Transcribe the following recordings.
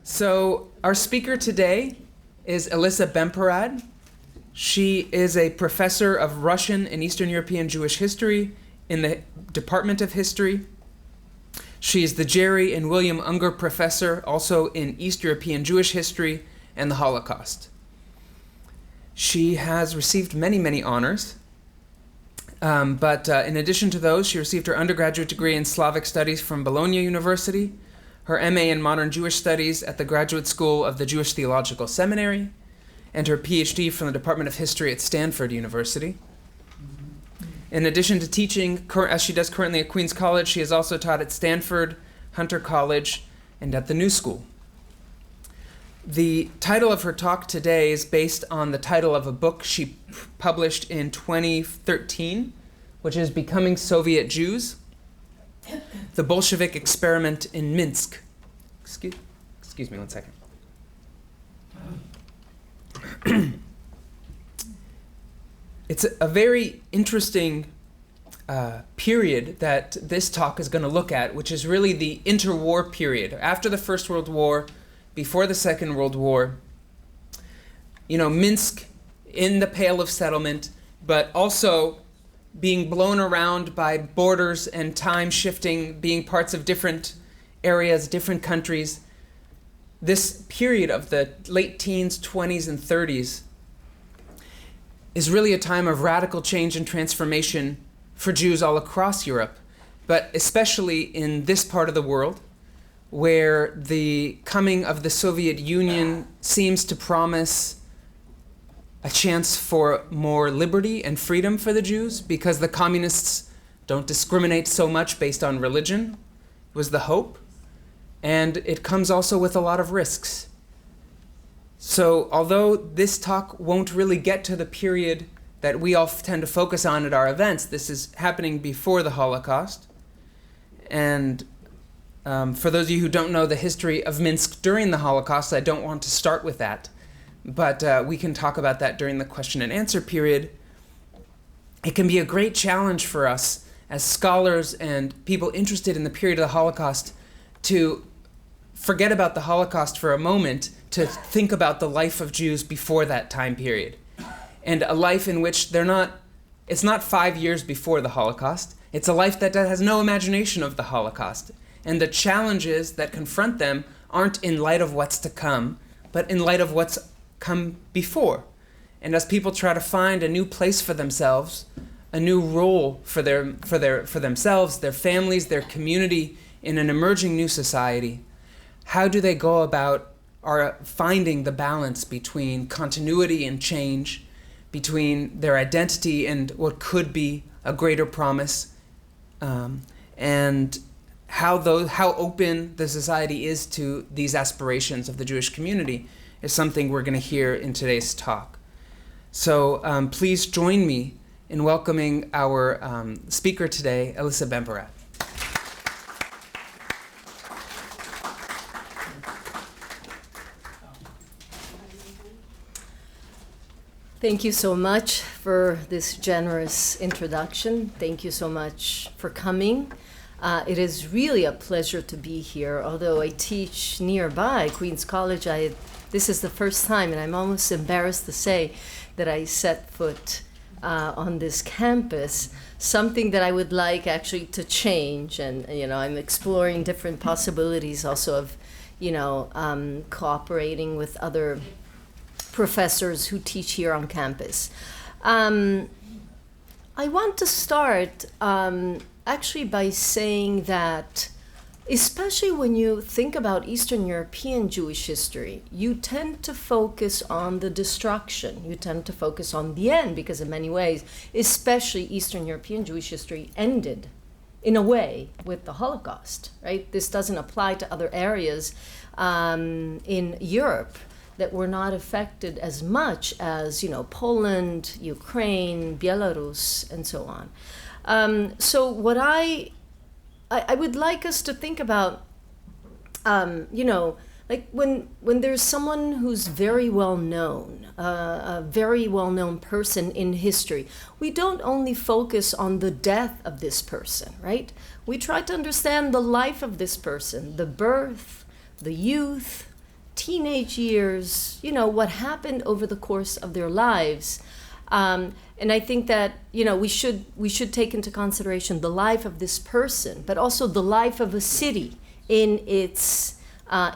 So our speaker today is Elissa Bemporad. She is a professor of Russian and Eastern European Jewish history in the Department of History. She is the Jerry and William Unger Professor, also in East European Jewish history and the Holocaust. She has received many, many honors. But in addition to those, she received her undergraduate degree in Slavic Studies from Bologna University, her MA in Modern Jewish Studies at the Graduate School of the Jewish Theological Seminary, and her PhD from the Department of History at Stanford University. In addition to teaching, as she does currently at Queens College, she has also taught at Stanford, Hunter College, and at the New School. The title of her talk today is based on the title of a book she published in 2013, which is Becoming Soviet Jews, The Bolshevik Experiment in Minsk. Excuse me one second. It's a very interesting period that this talk is going to look at, which is really the interwar period. After the First World War, before the Second World War, Minsk in the Pale of Settlement, but also being blown around by borders and time shifting, being parts of different areas, different countries. This period of the late teens, 20s, and 30s is really a time of radical change and transformation for Jews all across Europe, but especially in this part of the world, where the coming of the Soviet Union seems to promise a chance for more liberty and freedom for the Jews, because the communists don't discriminate so much based on religion, was the hope. And it comes also with a lot of risks. So although this talk won't really get to the period that we all tend to focus on at our events, this is happening before the Holocaust. And for those of you who don't know the history of Minsk during the Holocaust, I don't want to start with that. But we can talk about that during the question and answer period. It can be a great challenge for us as scholars and people interested in the period of the Holocaust to forget about the Holocaust for a moment, to think about the life of Jews before that time period. And a life in which it's not 5 years before the Holocaust. It's a life that has no imagination of the Holocaust. And the challenges that confront them aren't in light of what's to come, but in light of what's come before. And as people try to find a new place for themselves, a new role for themselves, their families, their community in an emerging new society, how do they go about finding the balance between continuity and change, between their identity and what could be a greater promise, and how open the society is to these aspirations of the Jewish community is something we're going to hear in today's talk. So please join me in welcoming our speaker today, Elissa Bemporad. Thank you so much for this generous introduction. Thank you so much for coming. It is really a pleasure to be here. Although I teach nearby, Queens College, this is the first time, and I'm almost embarrassed to say that I set foot on this campus, something that I would like actually to change. And, I'm exploring different possibilities also of, cooperating with other professors who teach here on campus. I want to start actually by saying that, especially when you think about Eastern European Jewish history, you tend to focus on the destruction. You tend to focus on the end, because in many ways, especially Eastern European Jewish history ended, in a way, with the Holocaust, right? This doesn't apply to other areas in Europe that were not affected as much as, Poland, Ukraine, Belarus, and so on. So what I would like us to think about, like when there's someone who's very well known, a very well known person in history, we don't only focus on the death of this person, right? We try to understand the life of this person, the birth, the youth, teenage years, what happened over the course of their lives. And I think that, we should take into consideration the life of this person, but also the life of a city in its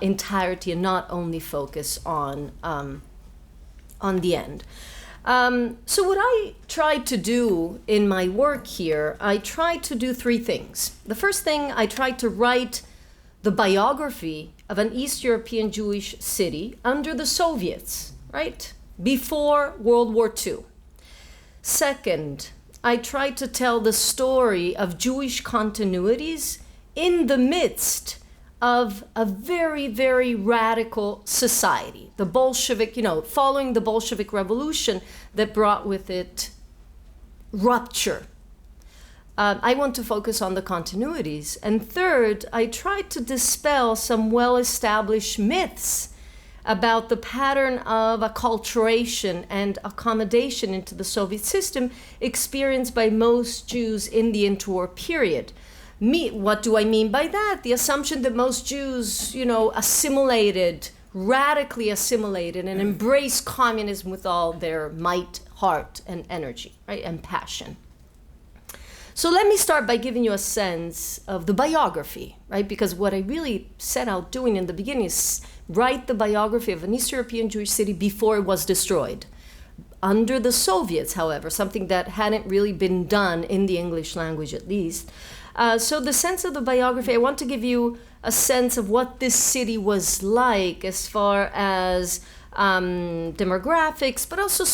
entirety, and not only focus on the end. So what I tried to do in my work here, I tried to do three things. The first thing, I tried to write the biography of an East European Jewish city under the Soviets, right? Before World War II. Second, I tried to tell the story of Jewish continuities in the midst of a very, very radical society. The Bolshevik, following the Bolshevik Revolution that brought with it rupture. I want to focus on the continuities. And third, I tried to dispel some well-established myths about the pattern of acculturation and accommodation into the Soviet system experienced by most Jews in the interwar period. What do I mean by that? The assumption that most Jews, radically assimilated and embraced communism with all their might, heart, and energy, right, and passion. So let me start by giving you a sense of the biography, right? Because what I really set out doing in the beginning is write the biography of an East European Jewish city before it was destroyed. Under the Soviets, however, something that hadn't really been done in the English language at least. So the sense of the biography, I want to give you a sense of what this city was like as far as demographics, but also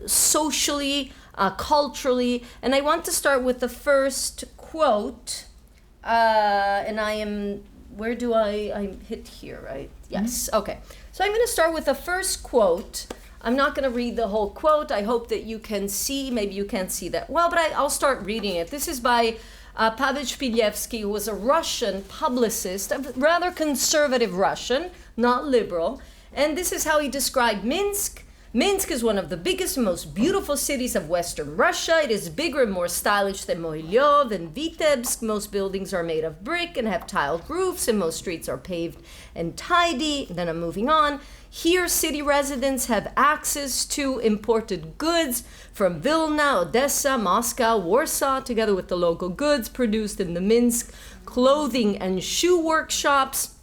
socially, culturally. And I want to start with the first quote. And I'm hit here, right? Yes, okay. So I'm going to start with the first quote. I'm not going to read the whole quote. I hope that you can see, maybe you can't see that well, but I'll start reading it. This is by Pavel Shpilevsky, who was a Russian publicist, a rather conservative Russian, not liberal. And this is how he described Minsk. Minsk is one of the biggest and most beautiful cities of Western Russia. It is bigger and more stylish than Mohilev and Vitebsk. Most buildings are made of brick and have tiled roofs, and most streets are paved and tidy. Then I'm moving on. Here, city residents have access to imported goods from Vilna, Odessa, Moscow, Warsaw, together with the local goods produced in the Minsk clothing and shoe workshops,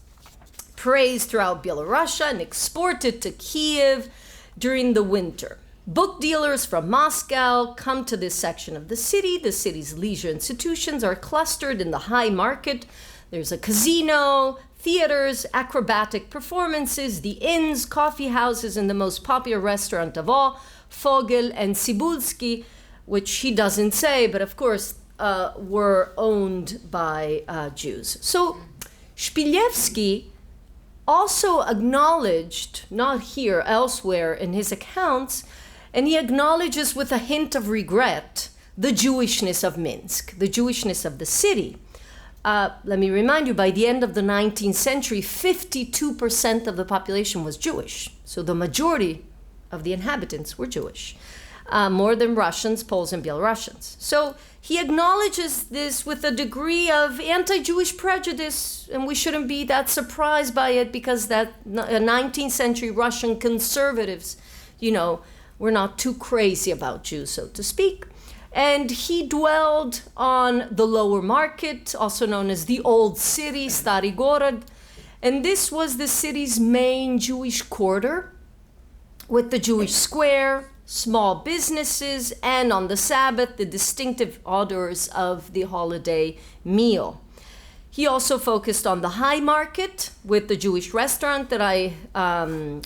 praised throughout Belarus and exported to Kiev during the winter. Book dealers from Moscow come to this section of the city. The city's leisure institutions are clustered in the high market. There's a casino, theaters, acrobatic performances, the inns, coffee houses, and the most popular restaurant of all, Fogel and Cybulski, which he doesn't say, but of course were owned by Jews. So Shpilevsky also acknowledged, not here, elsewhere in his accounts, and he acknowledges with a hint of regret the Jewishness of Minsk, the Jewishness of the city. Let me remind you, by the end of the 19th century, 52% of the population was Jewish. So the majority of the inhabitants were Jewish, more than Russians, Poles, and Belarusians. So he acknowledges this with a degree of anti-Jewish prejudice, and we shouldn't be that surprised by it, because that 19th century Russian conservatives, were not too crazy about Jews, so to speak. And he dwelled on the lower market, also known as the Old City, Stary Gorod. And this was the city's main Jewish quarter, with the Jewish square, small businesses, and on the Sabbath, the distinctive odors of the holiday meal. He also focused on the high market with the Jewish restaurant that I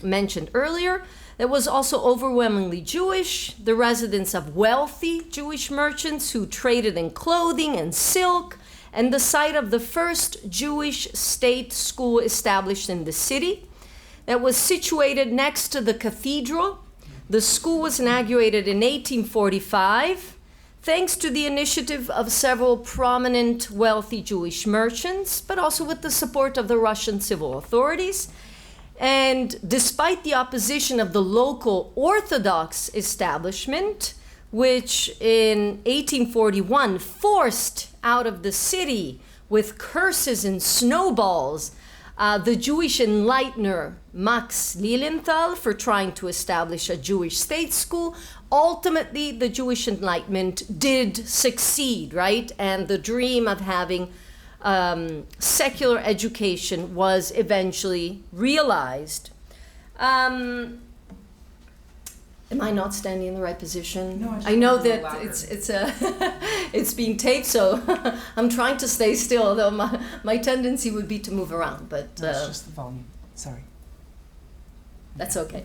mentioned earlier. That was also overwhelmingly Jewish, the residence of wealthy Jewish merchants who traded in clothing and silk, and the site of the first Jewish state school established in the city that was situated next to the cathedral. The school was inaugurated in 1845, thanks to the initiative of several prominent wealthy Jewish merchants, but also with the support of the Russian civil authorities. And despite the opposition of the local Orthodox establishment, which in 1841 forced out of the city with curses and snowballs the Jewish enlightener Max Lilienthal for trying to establish a Jewish state school. Ultimately, the Jewish Enlightenment did succeed, right? And the dream of having secular education was eventually realized. Am I not standing in the right position? No, I know that it's it's being taped, so I'm trying to stay still, although my tendency would be to move around, but That's just the volume. Sorry. that's okay.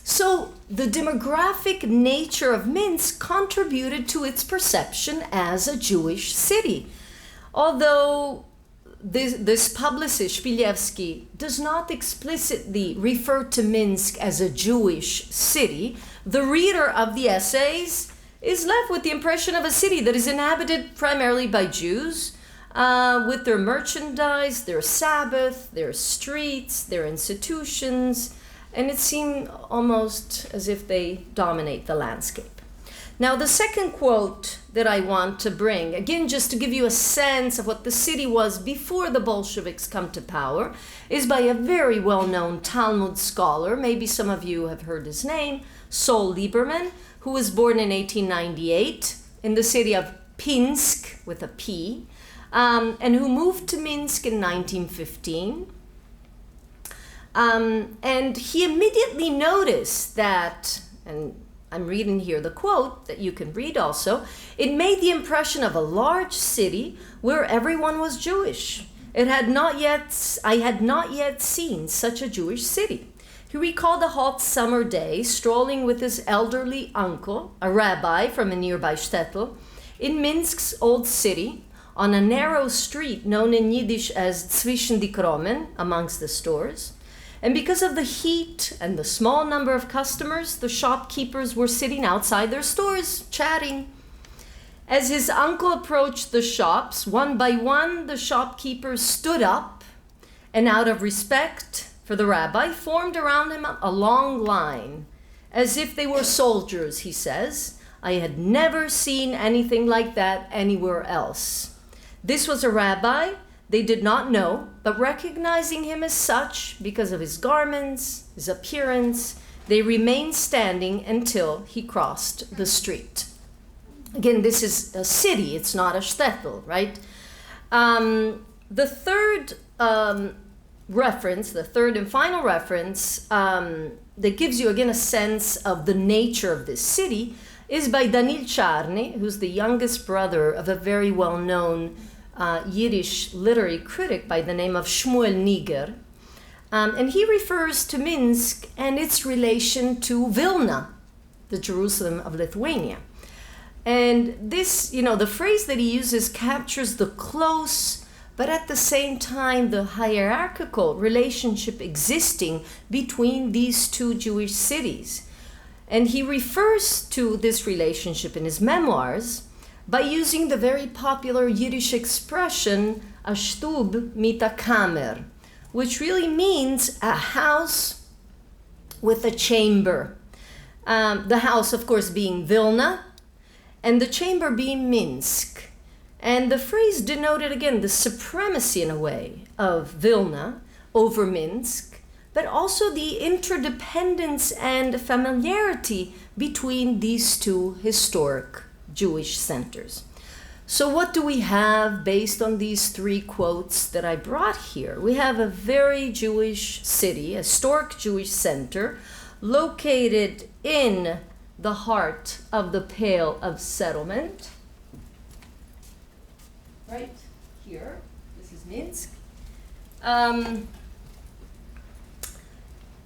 So the demographic nature of Minsk contributed to its perception as a Jewish city. Although this publicist, Shpilevsky, does not explicitly refer to Minsk as a Jewish city, the reader of the essays is left with the impression of a city that is inhabited primarily by Jews, with their merchandise, their Sabbath, their streets, their institutions, and it seemed almost as if they dominate the landscape. Now, the second quote that I want to bring, again, just to give you a sense of what the city was before the Bolsheviks come to power, is by a very well-known Talmud scholar. Maybe some of you have heard his name, Sol Lieberman, who was born in 1898 in the city of Pinsk, with a P, and who moved to Minsk in 1915. And he immediately noticed that, and I'm reading here the quote that you can read also, it made the impression of a large city where everyone was Jewish. I had not yet seen such a Jewish city. He recalled a hot summer day, strolling with his elderly uncle, a rabbi from a nearby shtetl, in Minsk's old city, on a narrow street known in Yiddish as Zwischen die Kromen, amongst the stores. And because of the heat and the small number of customers, the shopkeepers were sitting outside their stores, chatting. As his uncle approached the shops, one by one, the shopkeepers stood up and, out of respect for the rabbi, formed around him a long line, as if they were soldiers, he says. I had never seen anything like that anywhere else. This was a rabbi they did not know, but recognizing him as such because of his garments, his appearance, they remained standing until he crossed the street. Again, this is a city, it's not a shtetl, right? The third reference, the third and final reference that gives you again a sense of the nature of this city is by Danil Charny, who's the youngest brother of a very well-known Yiddish literary critic by the name of Shmuel Niger. And he refers to Minsk and its relation to Vilna, the Jerusalem of Lithuania. And this, the phrase that he uses captures the close, but at the same time, the hierarchical relationship existing between these two Jewish cities. And he refers to this relationship in his memoirs by using the very popular Yiddish expression, a shtub mit a kamer, which really means a house with a chamber. The house, of course, being Vilna, and the chamber being Minsk. And the phrase denoted, again, the supremacy, in a way, of Vilna over Minsk, but also the interdependence and familiarity between these two historic Jewish centers. So what do we have based on these three quotes that I brought here? We have a very Jewish city, a historic Jewish center, located in the heart of the Pale of Settlement. Right here, this is Minsk.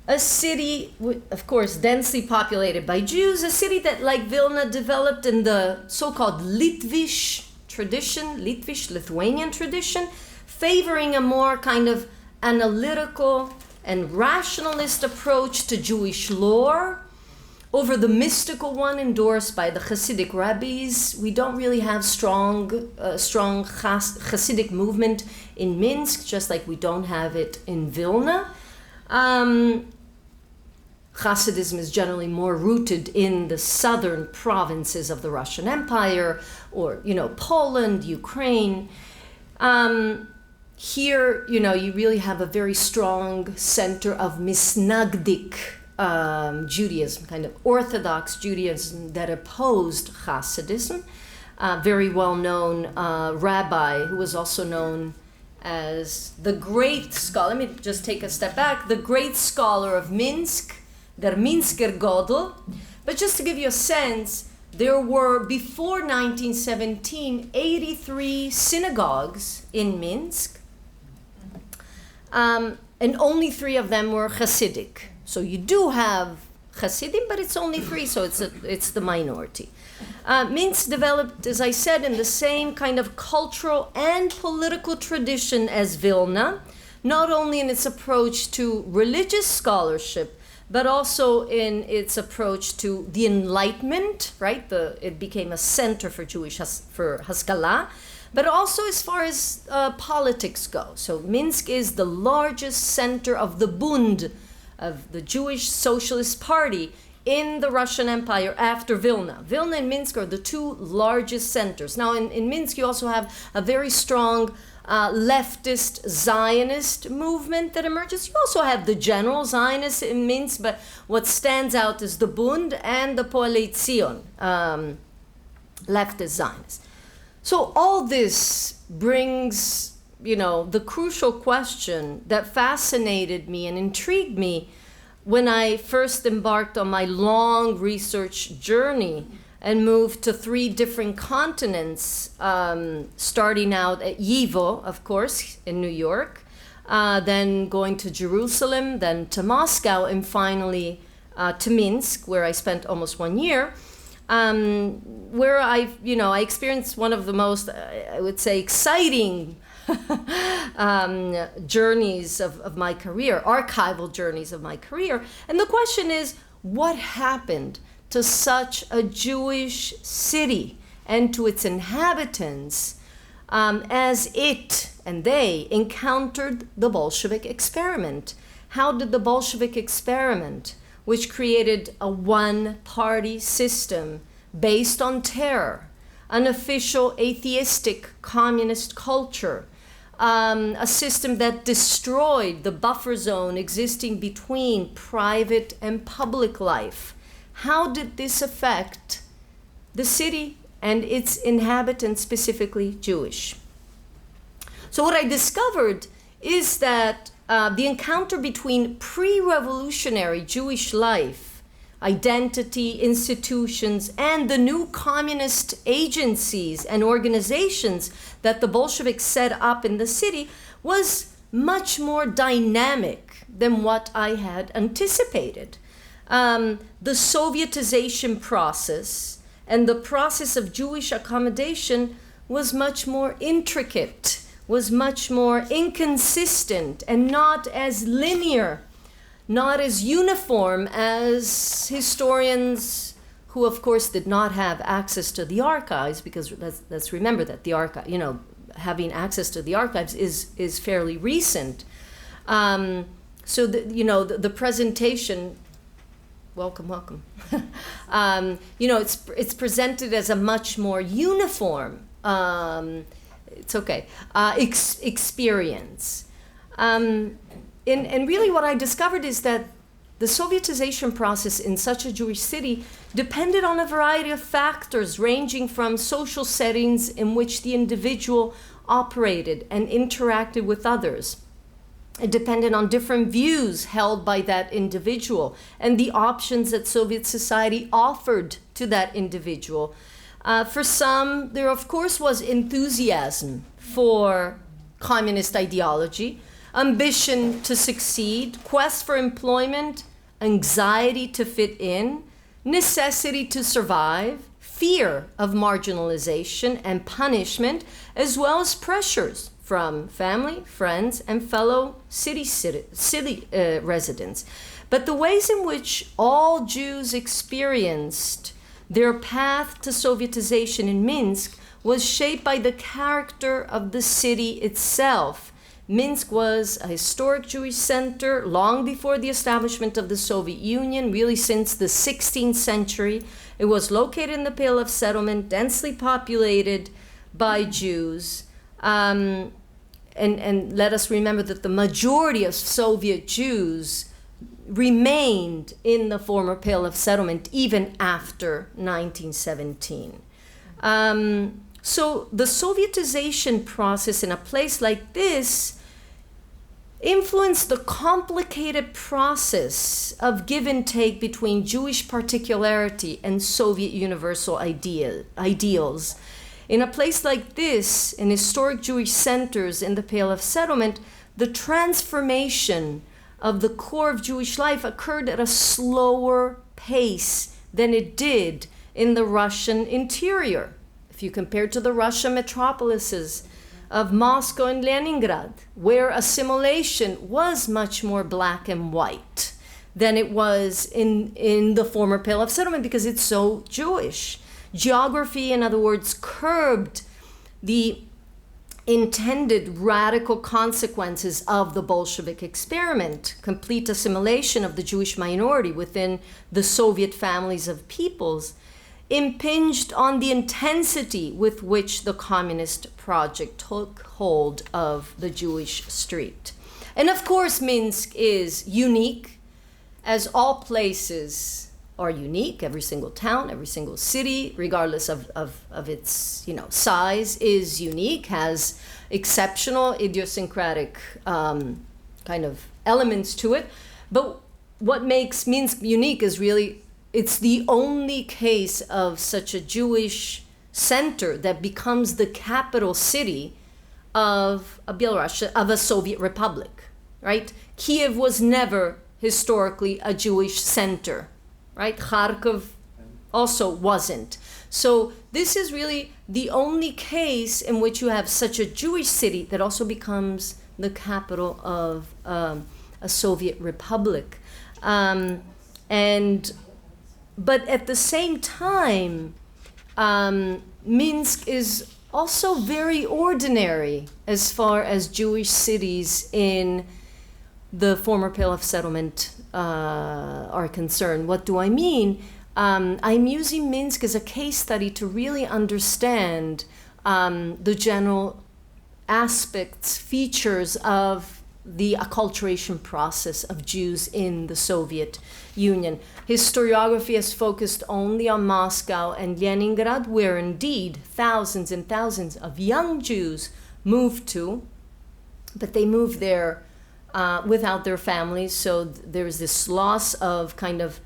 A city, of course, densely populated by Jews, a city that, like Vilna, developed in the so-called Litvish tradition, Litvish-Lithuanian tradition, favoring a more kind of analytical and rationalist approach to Jewish lore over the mystical one endorsed by the Hasidic rabbis. We don't really have strong Hasidic movement in Minsk, just like we don't have it in Vilna. Hasidism is generally more rooted in the southern provinces of the Russian Empire, or Poland, Ukraine. here, you know, you really have a very strong center of Misnagdic Judaism, kind of Orthodox Judaism that opposed Hasidism. Very well-known rabbi who was also known as the great scholar. Let me just take a step back. The great scholar of Minsk, der Minsker Godel. But just to give you a sense, there were, before 1917, 83 synagogues in Minsk, and only 3 of them were Hasidic. So you do have Hasidim, but it's only 3, so it's the minority. Minsk developed, as I said, in the same kind of cultural and political tradition as Vilna, not only in its approach to religious scholarship, but also in its approach to the Enlightenment, right? It became a center for for Haskalah, but also as far as politics go. So Minsk is the largest center of the Bund, of the Jewish Socialist Party in the Russian Empire after Vilna. Vilna and Minsk are the 2 largest centers. Now in Minsk you also have a very strong leftist Zionist movement that emerges. You also have the general Zionists in Minsk, but what stands out is the Bund and the Poalei Zion, leftist Zionists. So all this brings, you know, the crucial question that fascinated me and intrigued me when I first embarked on my long research journey and moved to 3 different continents, starting out at Yivo, of course, in New York, then going to Jerusalem, then to Moscow, and finally to Minsk, where I spent almost 1 year, where I experienced one of the most, I would say, exciting journeys of my career, archival journeys of my career. And the question is, what happened to such a Jewish city and to its inhabitants as it and they encountered the Bolshevik experiment? How did the Bolshevik experiment, which created a one-party system based on terror, an official atheistic communist culture, a system that destroyed the buffer zone existing between private and public life, how did this affect the city and its inhabitants, specifically Jewish? So what I discovered is that the encounter between pre-revolutionary Jewish life, identity, institutions, and the new communist agencies and organizations that the Bolsheviks set up in the city was much more dynamic than what I had anticipated. The Sovietization process and the process of Jewish accommodation was much more intricate, was much more inconsistent, and not as linear, not as uniform as historians who, of course, did not have access to the archives, because let's remember that the archive, having access to the archives is fairly recent. So the presentation. Welcome. It's presented as a much more uniform, experience. And really what I discovered is that the Sovietization process in such a Jewish city depended on a variety of factors, ranging from social settings in which the individual operated and interacted with others. It depended on different views held by that individual and the options that Soviet society offered to that individual. For some, there of course was enthusiasm for communist ideology, ambition to succeed, quest for employment, anxiety to fit in, necessity to survive, fear of marginalization and punishment, as well as pressures from family, friends, and fellow city residents. But the ways in which all Jews experienced their path to Sovietization in Minsk was shaped by the character of the city itself. Minsk was a historic Jewish center long before the establishment of the Soviet Union, really since the 16th century. It was located in the Pale of Settlement, densely populated by Jews. and let us remember that the majority of Soviet Jews remained in the former Pale of Settlement even after 1917. So the Sovietization process in a place like this influenced the complicated process of give and take between Jewish particularity and Soviet universal ideals. In a place like this, in historic Jewish centers in the Pale of Settlement, the transformation of the core of Jewish life occurred at a slower pace than it did in the Russian interior. If you compare to the Russian metropolises of Moscow and Leningrad, where assimilation was much more black and white than it was in the former Pale of Settlement because it's so Jewish. Geography, in other words, curbed the intended radical consequences of the Bolshevik experiment, complete assimilation of the Jewish minority within the Soviet families of peoples, impinged on the intensity with which the communist project took hold of the Jewish street. And of course, Minsk is unique, as all places are unique. Every single town, every single city, regardless of its size, is unique, has exceptional idiosyncratic kind of elements to it. But what makes Minsk unique is really it's the only case of such a Jewish center that becomes the capital city of a Belarus, of a Soviet republic, right? Kiev was never historically a Jewish center, right? Kharkov also wasn't. So this is really the only case in which you have such a Jewish city that also becomes the capital of a Soviet republic. But at the same time, Minsk is also very ordinary as far as Jewish cities in the former Pale of Settlement are concerned. What do I mean? I'm using Minsk as a case study to really understand the general aspects, features of the acculturation process of Jews in the Soviet Union. Historiography has focused only on Moscow and Leningrad, where indeed thousands and thousands of young Jews moved to, but they moved there without their families, so there's this loss of kind of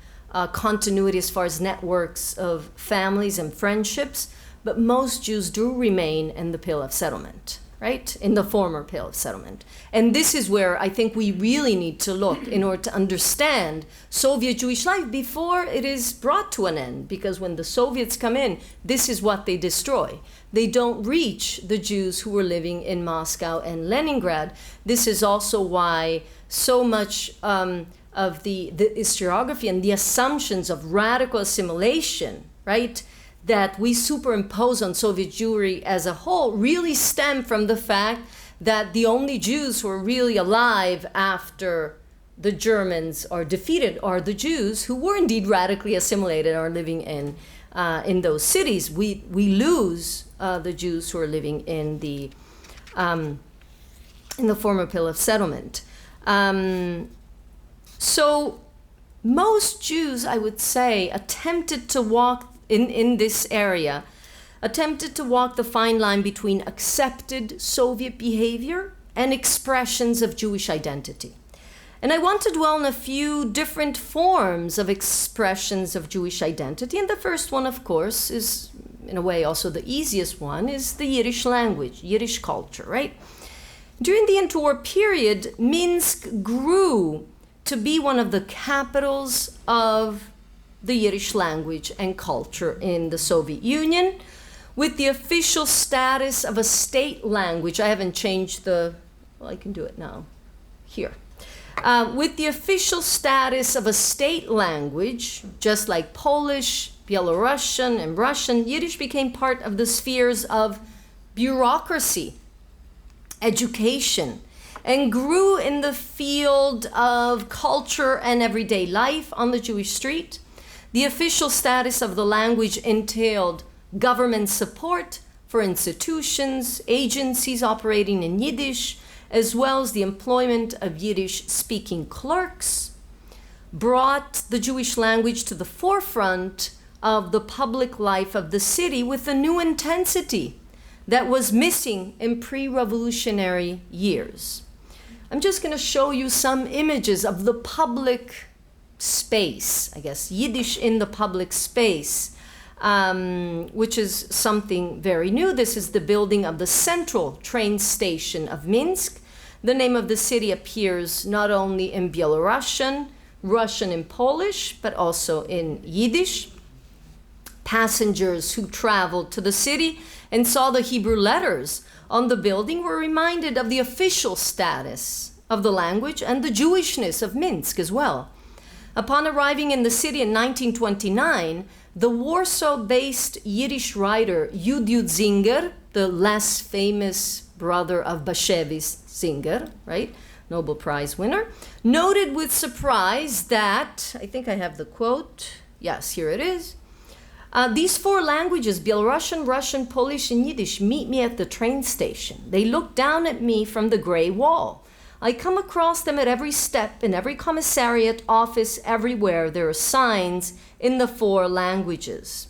continuity as far as networks of families and friendships, but most Jews do remain in the Pale of Settlement, right? In the former Pale of Settlement. And this is where I think we really need to look in order to understand Soviet Jewish life before it is brought to an end. Because when the Soviets come in, this is what they destroy. They don't reach the Jews who were living in Moscow and Leningrad. This is also why so much of the historiography and the assumptions of radical assimilation, right, that we superimpose on Soviet Jewry as a whole really stem from the fact that the only Jews who are really alive after the Germans are defeated are the Jews who were indeed radically assimilated or living in those cities. We lose the Jews who are living in the former Pale of Settlement. So most Jews, I would say, attempted to walk in this area, attempted to walk the fine line between accepted Soviet behavior and expressions of Jewish identity. And I want to dwell on a few different forms of expressions of Jewish identity. And the first one, of course, is in a way also the easiest one, is the Yiddish language, Yiddish culture, right? During the interwar period, Minsk grew to be one of the capitals of the Yiddish language and culture in the Soviet Union, with the official status of a state language. I haven't changed well, I can do it now, here. With the official status of a state language, just like Polish, Belarusian, and Russian, Yiddish became part of the spheres of bureaucracy, education, and grew in the field of culture and everyday life on the Jewish street. The official status of the language entailed government support, for institutions, agencies operating in Yiddish, as well as the employment of Yiddish-speaking clerks, brought the Jewish language to the forefront of the public life of the city with a new intensity that was missing in pre-revolutionary years. I'm just going to show you some images of the public space, I guess, Yiddish in the public space, which is something very new. This is the building of the central train station of Minsk. The name of the city appears not only in Belarusian, Russian, and Polish, but also in Yiddish. Passengers who traveled to the city and saw the Hebrew letters on the building were reminded of the official status of the language and the Jewishness of Minsk as well. Upon arriving in the city in 1929, the Warsaw-based Yiddish writer Yudud Zinger, the less famous brother of Bashevis Zinger, right, Nobel Prize winner, noted with surprise that, I think I have the quote, yes, here it is, these four languages, Belarusian, Russian, Polish, and Yiddish, meet me at the train station. They look down at me from the gray wall. I come across them at every step, in every commissariat, office, everywhere. There are signs in the four languages.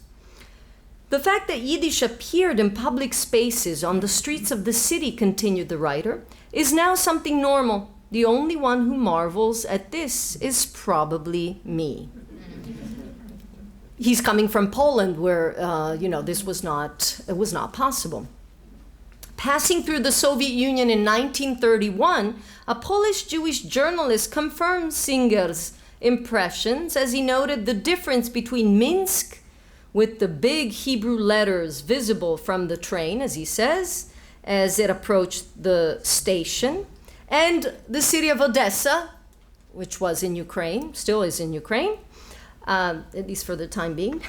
The fact that Yiddish appeared in public spaces on the streets of the city, continued the writer, is now something normal. The only one who marvels at this is probably me. He's coming from Poland, where this was not possible. Passing through the Soviet Union in 1931, a Polish Jewish journalist confirmed Zinger's impressions as he noted the difference between Minsk, with the big Hebrew letters visible from the train, as he says, as it approached the station, and the city of Odessa, which was in Ukraine, still is in Ukraine, at least for the time being.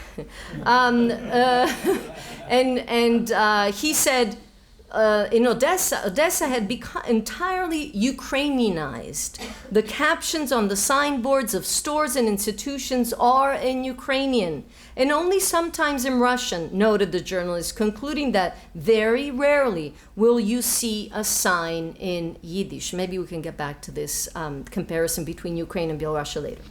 He said in Odessa had become entirely Ukrainianized. The captions on the signboards of stores and institutions are in Ukrainian, and only sometimes in Russian, noted the journalist, concluding that very rarely will you see a sign in Yiddish. Maybe we can get back to this comparison between Ukraine and Belarus later.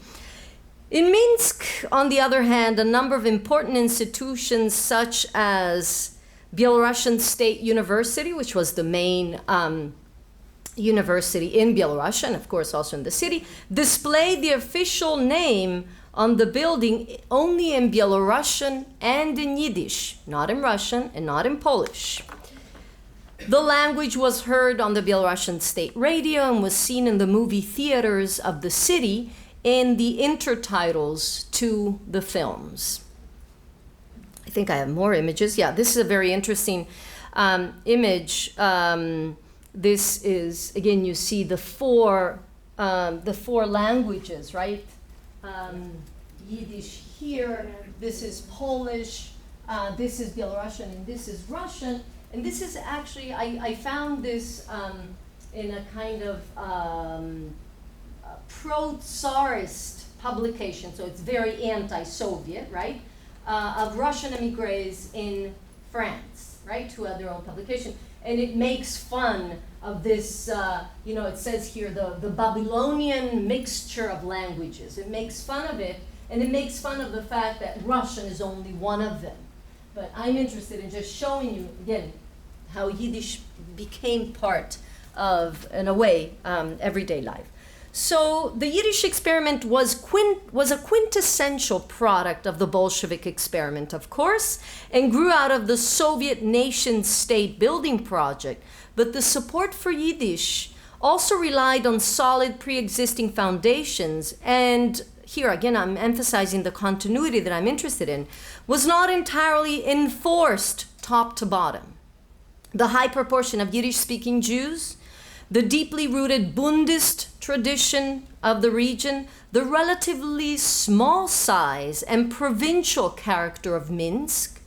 In Minsk, on the other hand, a number of important institutions such as Belarusian State University, which was the main university in Belarus, and of course also in the city, displayed the official name on the building only in Belarusian and in Yiddish, not in Russian and not in Polish. The language was heard on the Belarusian state radio and was seen in the movie theaters of the city in the intertitles to the films. I think I have more images. Yeah, this is a very interesting image. This is, again, you see the four languages, right? Yiddish here, this is Polish, this is Belarusian, and this is Russian. And this is actually, I found this in a kind of pro-Tsarist publication, so it's very anti-Soviet, right? Of Russian emigres in France, right, who had their own publication. And it makes fun of this, it says here, the Babylonian mixture of languages. It makes fun of it, and it makes fun of the fact that Russian is only one of them. But I'm interested in just showing you, again, how Yiddish became part of, in a way, everyday life. So the Yiddish experiment was a quintessential product of the Bolshevik experiment, of course, and grew out of the Soviet nation-state building project. But the support for Yiddish also relied on solid pre-existing foundations, and here again I'm emphasizing the continuity that I'm interested in, was not entirely enforced top to bottom. The high proportion of Yiddish-speaking Jews, the deeply rooted Bundist tradition of the region, the relatively small size and provincial character of Minsk,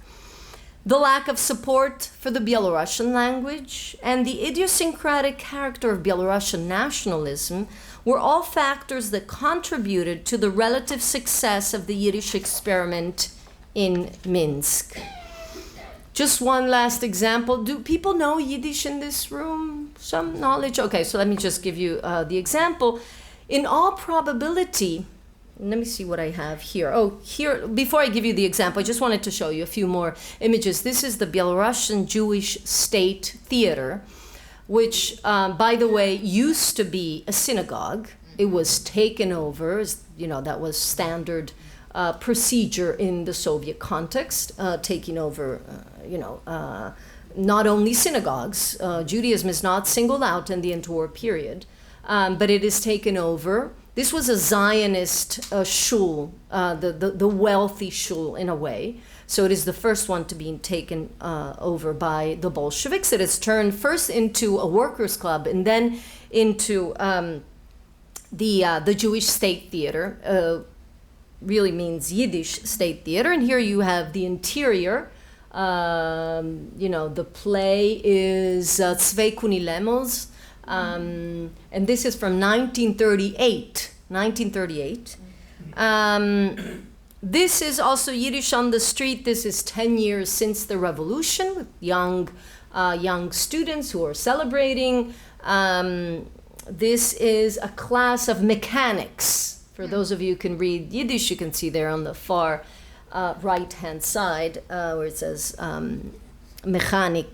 the lack of support for the Belarusian language, and the idiosyncratic character of Belarusian nationalism were all factors that contributed to the relative success of the Yiddish experiment in Minsk. Just one last example. Do people know Yiddish in this room? Some knowledge? Okay, so let me just give you the example. In all probability, let me see what I have here. Oh, here, before I give you the example, I just wanted to show you a few more images. This is the Belarusian Jewish State Theater, which, by the way, used to be a synagogue. It was taken over, that was standard procedure in the Soviet context, taking over, not only synagogues. Judaism is not singled out in the interwar period, but it is taken over. This was a Zionist shul, the wealthy shul in a way. So it is the first one to be taken over by the Bolsheviks. It has turned first into a workers' club and then into the Jewish State Theater. Really means Yiddish State Theater. And here you have the interior. The play is Zwei Kunilemos. And this is from 1938. This is also Yiddish on the street. This is 10 years since the revolution, with young students who are celebrating. This is a class of mechanics. For those of you who can read Yiddish, you can see there on the far right-hand side where it says mechanischer.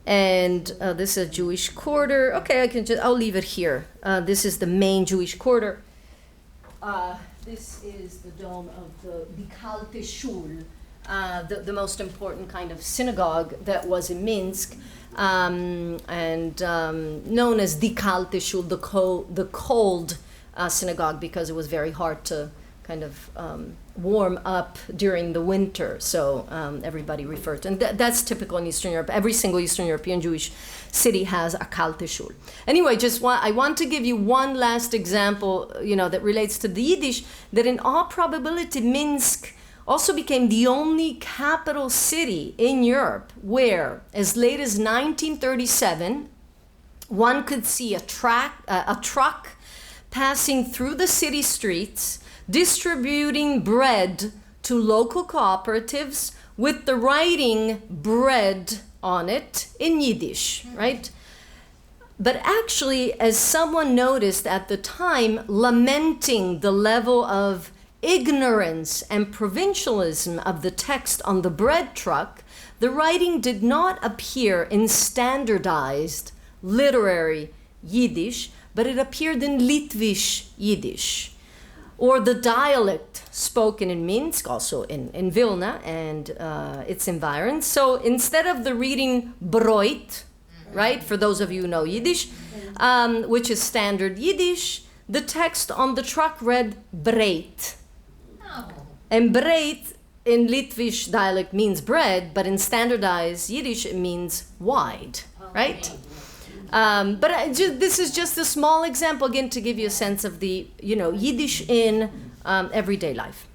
And this is a Jewish quarter. Okay, I'll leave it here. This is the main Jewish quarter. This is the dome of the Kalte Shul, the most important kind of synagogue that was in Minsk, and known as Die Kalte Shul, the cold synagogue, because it was very hard to kind of warm up during the winter. So everybody referred to, and that's typical in Eastern Europe. Every single Eastern European Jewish city has a Kalte Shul. Anyway, I want to give you one last example, that relates to the Yiddish, that in all probability Minsk also became the only capital city in Europe where, as late as 1937, one could see a truck passing through the city streets, distributing bread to local cooperatives with the writing bread on it in Yiddish, right? But actually, as someone noticed at the time, lamenting the level of ignorance and provincialism of the text on the bread truck, the writing did not appear in standardized literary Yiddish, but it appeared in Litvish Yiddish, or the dialect spoken in Minsk, also in Vilna and its environs. So instead of the reading broit, right, for those of you who know Yiddish, which is standard Yiddish, the text on the truck read breit. Oh. And breit in Litvish dialect means bread, but in standardized Yiddish it means wide, right? This is just a small example, again, to give you a sense of the, Yiddish in everyday life.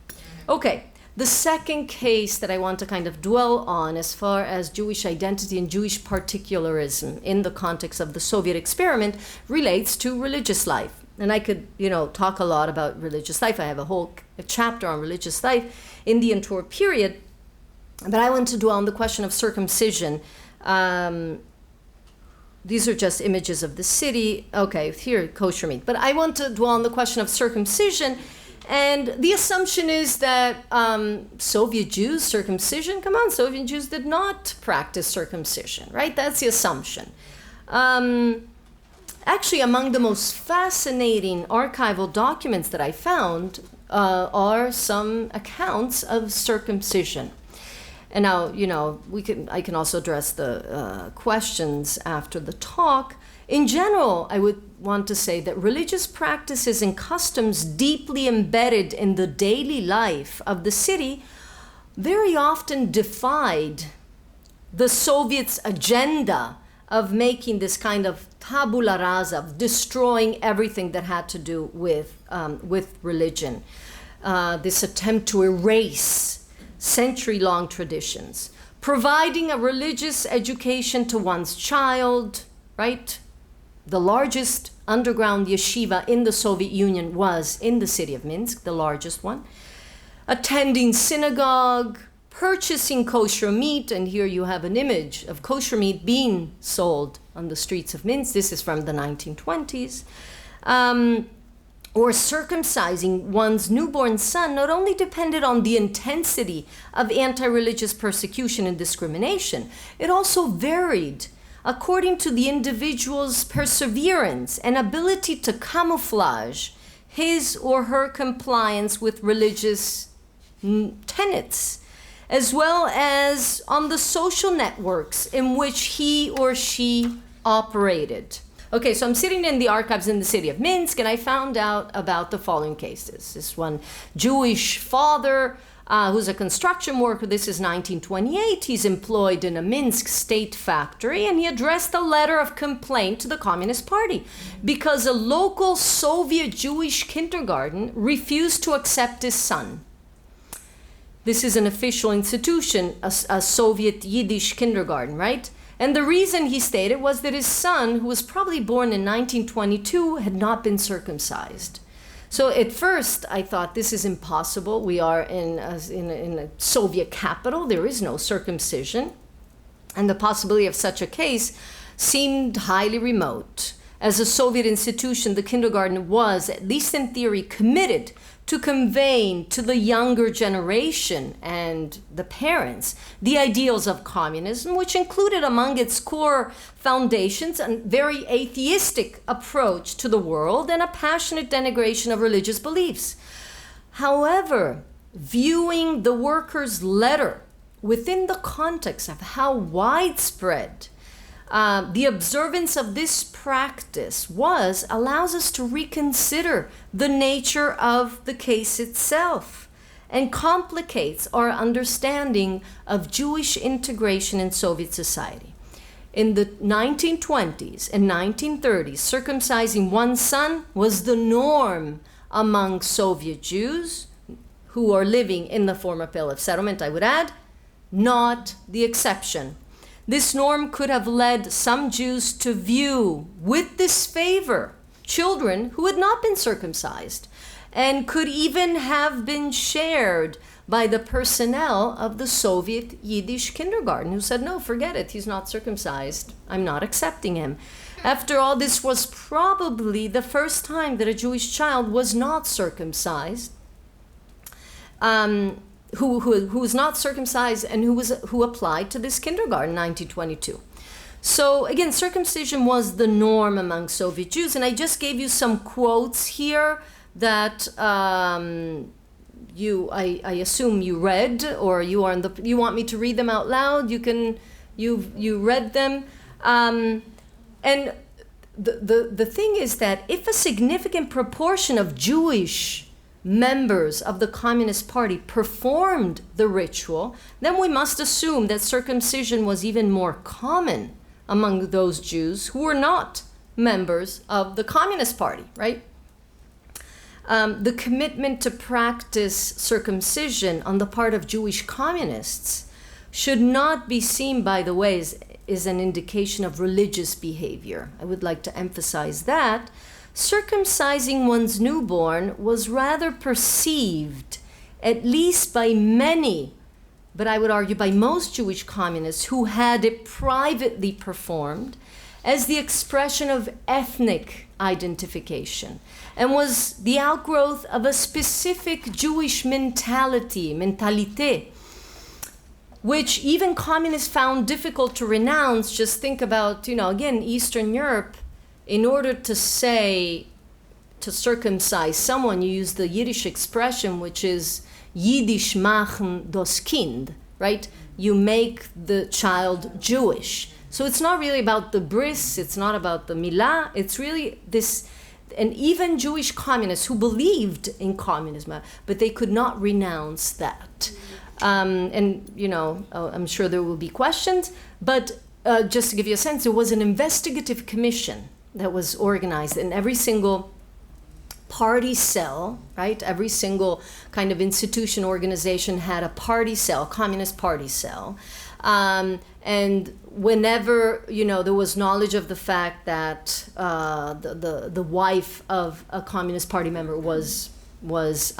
Okay, the second case that I want to kind of dwell on as far as Jewish identity and Jewish particularism in the context of the Soviet experiment relates to religious life. And I could, talk a lot about religious life. I have a whole chapter on religious life in the interwar period. But I want to dwell on the question of circumcision. These are just images of the city. Okay, here, kosher meat. But I want to dwell on the question of circumcision. And the assumption is that Soviet Jews, circumcision, come on, Soviet Jews did not practice circumcision, right? That's the assumption. Actually, among the most fascinating archival documents that I found are some accounts of circumcision. And now, I can also address the questions after the talk. In general, I would want to say that religious practices and customs deeply embedded in the daily life of the city very often defied the Soviets' agenda of making this kind of tabula rasa, of destroying everything that had to do with religion. This attempt to erase century-long traditions, providing a religious education to one's child, right? The largest underground yeshiva in the Soviet Union was in the city of Minsk, the largest one. attending synagogue, purchasing kosher meat, and here you have an image of kosher meat being sold on the streets of Minsk. This is from the 1920s. Or circumcising one's newborn son not only depended on the intensity of anti-religious persecution and discrimination, it also varied according to the individual's perseverance and ability to camouflage his or her compliance with religious tenets, as well as on the social networks in which he or she operated. Okay, so I'm sitting in the archives in the city of Minsk, and I found out about the following cases. This one Jewish father who's a construction worker. This is 1928. He's employed in a Minsk state factory, and he addressed a letter of complaint to the Communist Party because a local Soviet Jewish kindergarten refused to accept his son. This is an official institution, a Soviet Yiddish kindergarten, right? And the reason he stated was that his son, who was probably born in 1922, had not been circumcised. So at first I thought, this is impossible. We are in a Soviet capital. There is no circumcision. And the possibility of such a case seemed highly remote. As a Soviet institution, the kindergarten was, at least in theory, committed to conveying to the younger generation and the parents the ideals of communism, which included among its core foundations a very atheistic approach to the world and a passionate denigration of religious beliefs. However, viewing the worker's letter within the context of how widespread the observance of this practice allows us to reconsider the nature of the case itself and complicates our understanding of Jewish integration in Soviet society. In the 1920s and 1930s, circumcising one's son was the norm among Soviet Jews who are living in the former Pale of Settlement, I would add, not the exception. This norm could have led some Jews to view with disfavor children who had not been circumcised, and could even have been shared by the personnel of the Soviet Yiddish kindergarten, who said, no, forget it, he's not circumcised, I'm not accepting him. After all, this was probably the first time that a Jewish child was not circumcised, who was not circumcised and who applied to this kindergarten in 1922. So again, circumcision was the norm among Soviet Jews, and I just gave you some quotes here that I assume you read, or you want me to read them out loud. You read them, and the thing is that if a significant proportion of Jewish members of the Communist Party performed the ritual, then we must assume that circumcision was even more common among those Jews who were not members of the Communist Party, right? The commitment to practice circumcision on the part of Jewish communists should not be seen, by the way, as an indication of religious behavior. I would like to emphasize that. Circumcising one's newborn was rather perceived, at least by many, but I would argue by most Jewish communists who had it privately performed, as the expression of ethnic identification, and was the outgrowth of a specific Jewish mentalité, which even communists found difficult to renounce. Just think about, again, Eastern Europe. In order to circumcise someone, you use the Yiddish expression, which is Yiddish machen das Kind, right? You make the child Jewish. So it's not really about the bris, it's not about the milah, it's really this, and even Jewish communists who believed in communism, but they could not renounce that. I'm sure there will be questions, but just to give you a sense, there was an investigative commission that was organized, and every single party cell, right? Every single kind of institution, organization had a party cell, communist party cell. And whenever, there was knowledge of the fact that the wife of a Communist Party member was was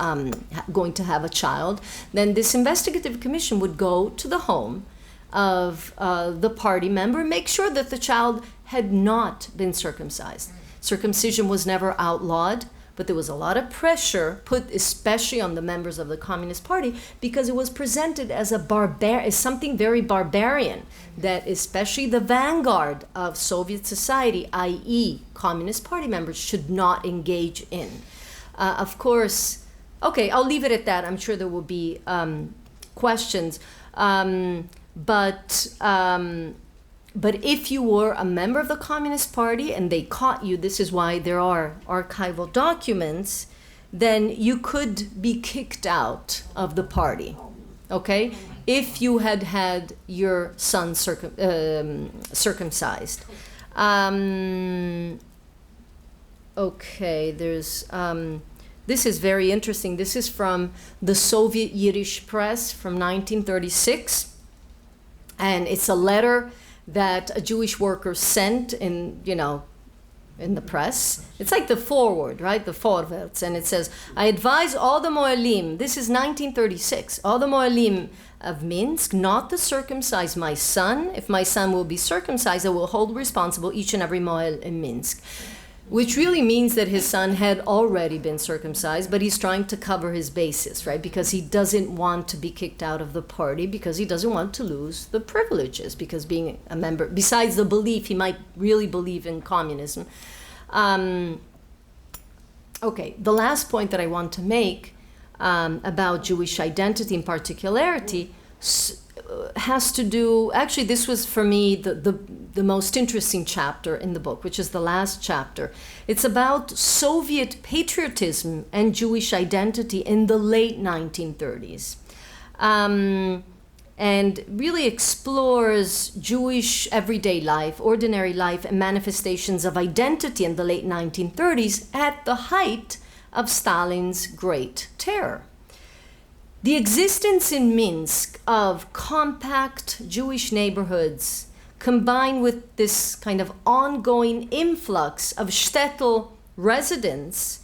going to have a child, then this investigative commission would go to the home of the party member and make sure that the child had not been circumcised. Circumcision was never outlawed, but there was a lot of pressure put especially on the members of the Communist Party because it was presented as as something very barbarian, that especially the vanguard of Soviet society, i.e. Communist Party members, should not engage in. Of course, okay, I'll leave it at that. I'm sure there will be questions. But if you were a member of the Communist Party and they caught you, this is why there are archival documents, then you could be kicked out of the party, okay? If you had had your son circumcised. Okay, there's, this is very interesting. This is from the Soviet Yiddish press from 1936. And it's a letter that a Jewish worker sent in the press. It's like the forward, right? The Vorwärts. And it says, I advise all the Moelim, this is 1936, all the Moelim of Minsk not to circumcise my son. If my son will be circumcised, I will hold responsible each and every Moel in Minsk. Which really means that his son had already been circumcised, but he's trying to cover his bases, right? Because he doesn't want to be kicked out of the party, because he doesn't want to lose the privileges, because being a member, besides the belief, he might really believe in communism. Okay, the last point that I want to make about Jewish identity in particularity has to do, actually this was for me the most interesting chapter in the book, which is the last chapter. It's about Soviet patriotism and Jewish identity in the late 1930s. And really explores Jewish everyday life, ordinary life, and manifestations of identity in the late 1930s at the height of Stalin's Great Terror. The existence in Minsk of compact Jewish neighborhoods, combined with this kind of ongoing influx of shtetl residents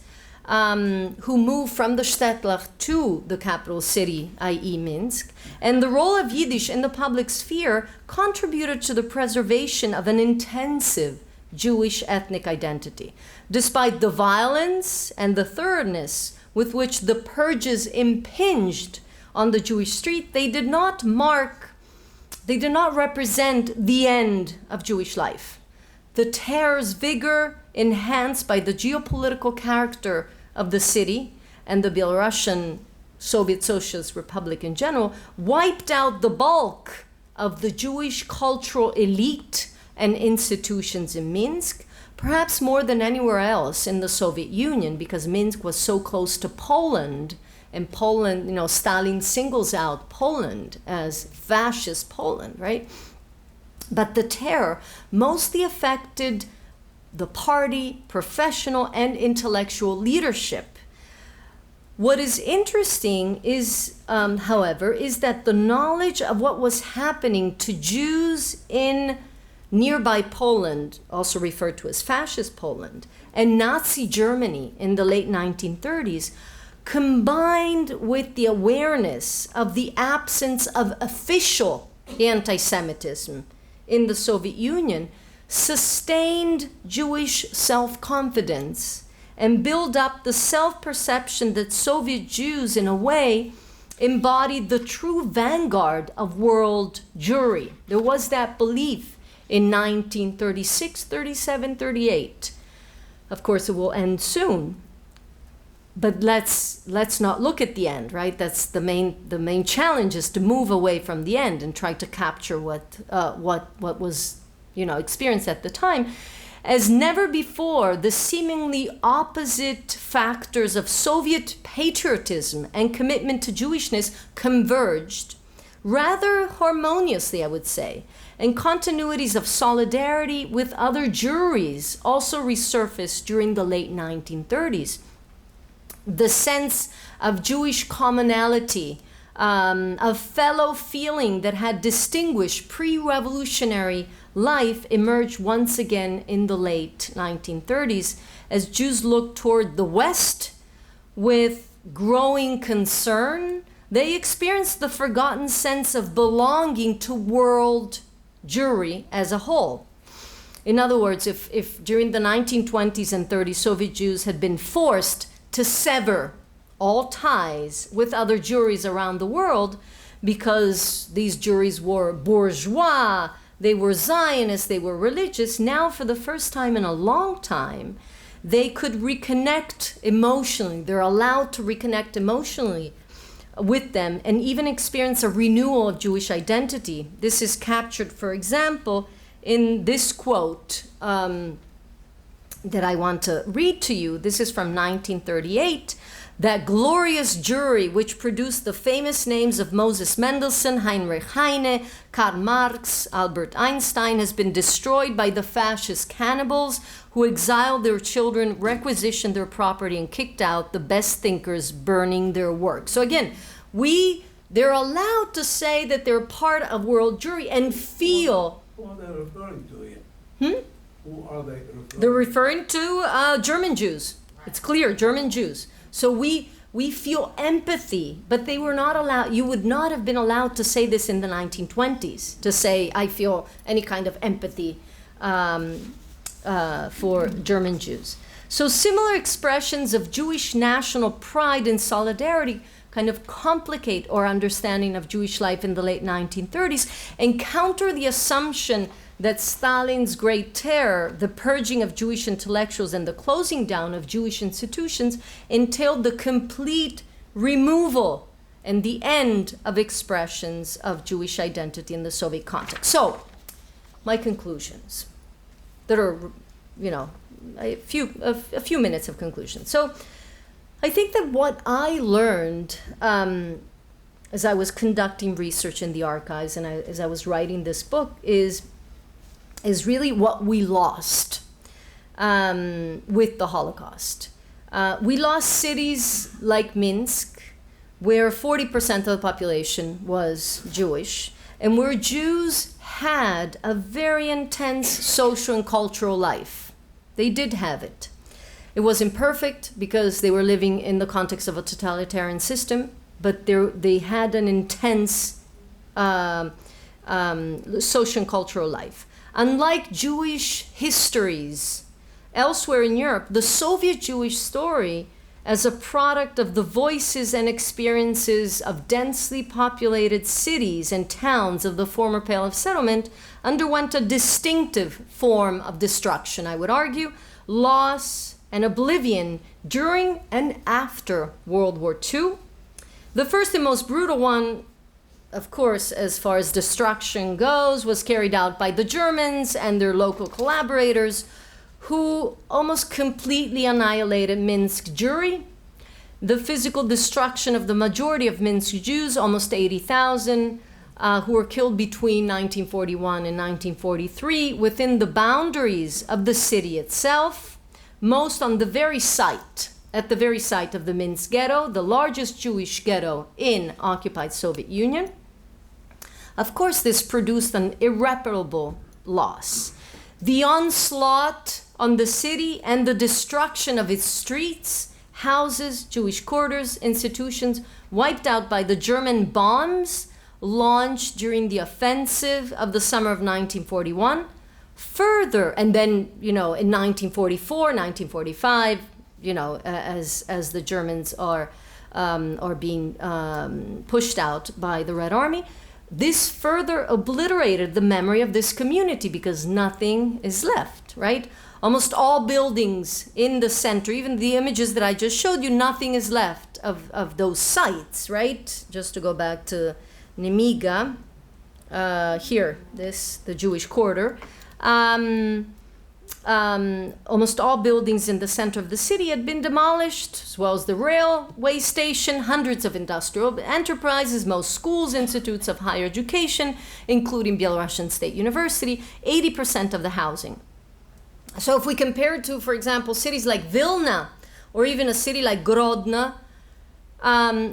who move from the shtetl to the capital city, i.e. Minsk, and the role of Yiddish in the public sphere contributed to the preservation of an intensive Jewish ethnic identity. Despite the violence and the thoroughness with which the purges impinged on the Jewish street, they did not represent the end of Jewish life. The terror's vigor, enhanced by the geopolitical character of the city and the Belarusian Soviet Socialist Republic in general, wiped out the bulk of the Jewish cultural elite and institutions in Minsk, perhaps more than anywhere else in the Soviet Union, because Minsk was so close to Poland, and Poland, Stalin singles out Poland as fascist Poland, right? But the terror mostly affected the party, professional, and intellectual leadership. What is interesting is, however, is that the knowledge of what was happening to Jews in nearby Poland, also referred to as fascist Poland, and Nazi Germany in the late 1930s, combined with the awareness of the absence of official anti-Semitism in the Soviet Union, sustained Jewish self-confidence and build up the self-perception that Soviet Jews, in a way, embodied the true vanguard of world Jewry. There was that belief in 1936, 37, 38. Of course, it will end soon. But let's not look at the end, right? That's the main challenge, is to move away from the end and try to capture what was experienced at the time. As never before, the seemingly opposite factors of Soviet patriotism and commitment to Jewishness converged, rather harmoniously, I would say, and continuities of solidarity with other Jewries also resurfaced during the late 1930s. The sense of Jewish commonality, of fellow feeling that had distinguished pre-revolutionary life emerged once again in the late 1930s as Jews looked toward the West with growing concern. They experienced the forgotten sense of belonging to world Jewry as a whole. In other words, if during the 1920s and 30s Soviet Jews had been forced to sever all ties with other Jewries around the world because these Jewries were bourgeois, they were Zionists, they were religious, now for the first time in a long time, they could reconnect emotionally. They're allowed to reconnect emotionally with them and even experience a renewal of Jewish identity. This is captured, for example, in this quote that I want to read to you. This is from 1938. That glorious jury which produced the famous names of Moses Mendelssohn, Heinrich Heine, Karl Marx, Albert Einstein has been destroyed by the fascist cannibals who exiled their children, requisitioned their property, and kicked out the best thinkers, burning their work. So again, they're allowed to say that they're part of world Jewry and feel. Who are they referring to here? Who are they referring to? They're referring to German Jews. It's clear, German Jews. So we feel empathy, but they were not allowed, you would not have been allowed to say this in the 1920s, to say, I feel any kind of empathy for German Jews. So similar expressions of Jewish national pride and solidarity kind of complicate our understanding of Jewish life in the late 1930s and counter the assumption that Stalin's Great Terror, the purging of Jewish intellectuals and the closing down of Jewish institutions, entailed the complete removal and the end of expressions of Jewish identity in the Soviet context. So, my conclusions that are, a few minutes of conclusion. So, I think that what I learned as I was conducting research in the archives and as I was writing this book is really what we lost with the Holocaust. We lost cities like Minsk, where 40% of the population was Jewish, and where Jews had a very intense social and cultural life. They did have it. It was imperfect because they were living in the context of a totalitarian system, but they had an intense social and cultural life. Unlike Jewish histories elsewhere in Europe, the Soviet Jewish story, as a product of the voices and experiences of densely populated cities and towns of the former Pale of Settlement, underwent a distinctive form of destruction, I would argue, loss and oblivion during and after World War II. The first and most brutal one, of course, as far as destruction goes, was carried out by the Germans and their local collaborators, who almost completely annihilated Minsk Jewry. The physical destruction of the majority of Minsk Jews, almost 80,000, who were killed between 1941 and 1943 within the boundaries of the city itself, most on the very site, at the very site of the Minsk ghetto, the largest Jewish ghetto in occupied Soviet Union. Of course, this produced an irreparable loss. The onslaught on the city and the destruction of its streets, houses, Jewish quarters, institutions, wiped out by the German bombs launched during the offensive of the summer of 1941. Further, and then, in 1944, 1945, as the Germans are being pushed out by the Red Army, this further obliterated the memory of this community because nothing is left, right? Almost all buildings in the center, even the images that I just showed you, nothing is left of those sites, right? Just to go back to Nemiga, here, the Jewish quarter. Almost all buildings in the center of the city had been demolished, as well as the railway station, hundreds of industrial enterprises, most schools, institutes of higher education, including Belarusian State University, 80% of the housing. So if we compare it to, for example, cities like Vilna, or even a city like Grodno,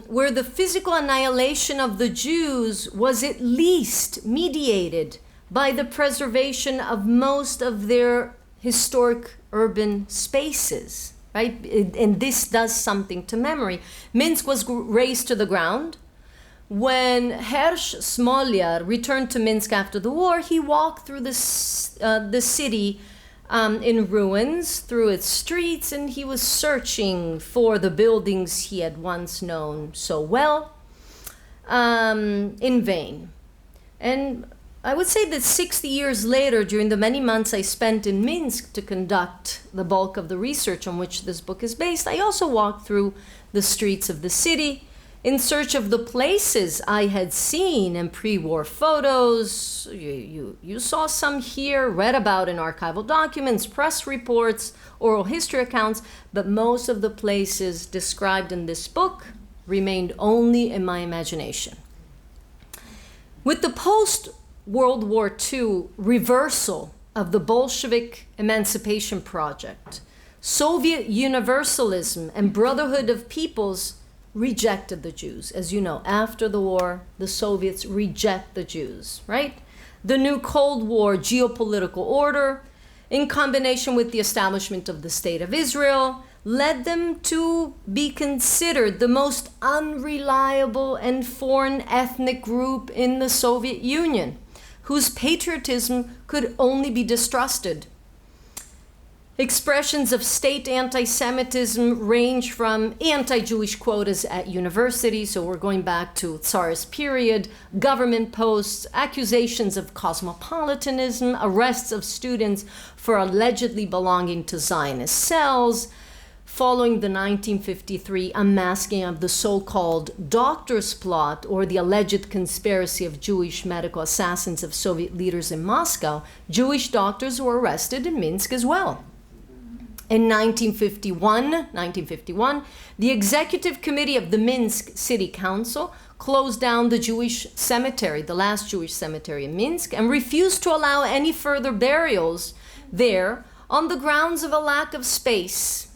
where the physical annihilation of the Jews was at least mediated by the preservation of most of their historic urban spaces, right? And this does something to memory. Minsk was razed to the ground. When Hersh Smolyar returned to Minsk after the war, he walked through the city in ruins, through its streets, and he was searching for the buildings he had once known so well, in vain. And I would say that 60 years later, during the many months I spent in Minsk to conduct the bulk of the research on which this book is based, I also walked through the streets of the city in search of the places I had seen in pre-war photos. You saw some here, read about in archival documents, press reports, oral history accounts, but most of the places described in this book remained only in my imagination. With the post-World War II reversal of the Bolshevik emancipation project, Soviet universalism and brotherhood of peoples rejected the Jews. As you know, after the war, the Soviets reject the Jews, right? The new Cold War geopolitical order, in combination with the establishment of the State of Israel, led them to be considered the most unreliable and foreign ethnic group in the Soviet Union, whose patriotism could only be distrusted. Expressions of state anti-Semitism range from anti-Jewish quotas at universities, so we're going back to Tsarist period, government posts, accusations of cosmopolitanism, arrests of students for allegedly belonging to Zionist cells, following the 1953 unmasking of the so-called doctor's plot, or the alleged conspiracy of Jewish medical assassins of Soviet leaders in Moscow. Jewish doctors were arrested in Minsk as well. In 1951, the Executive Committee of the Minsk City Council closed down the Jewish cemetery, the last Jewish cemetery in Minsk, and refused to allow any further burials there on the grounds of a lack of space.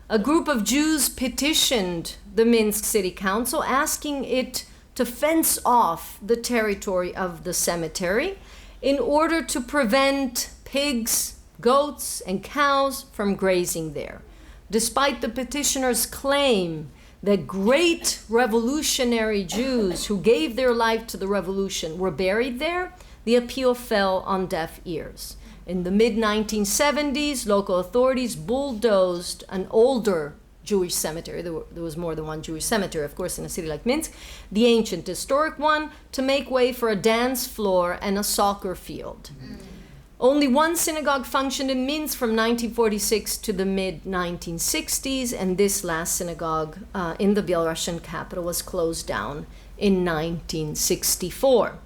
A group of Jews petitioned the Minsk City Council, asking it to fence off the territory of the cemetery in order to prevent pigs, goats, and cows from grazing there. Despite the petitioners' claim that great revolutionary Jews who gave their life to the revolution were buried there, the appeal fell on deaf ears. In the mid-1970s, local authorities bulldozed an older Jewish cemetery. There was more than one Jewish cemetery, of course, in a city like Minsk, the ancient historic one, to make way for a dance floor and a soccer field. Only one synagogue functioned in Minsk from 1946 to the mid-1960s, and this last synagogue in the Belarusian capital was closed down in 1964.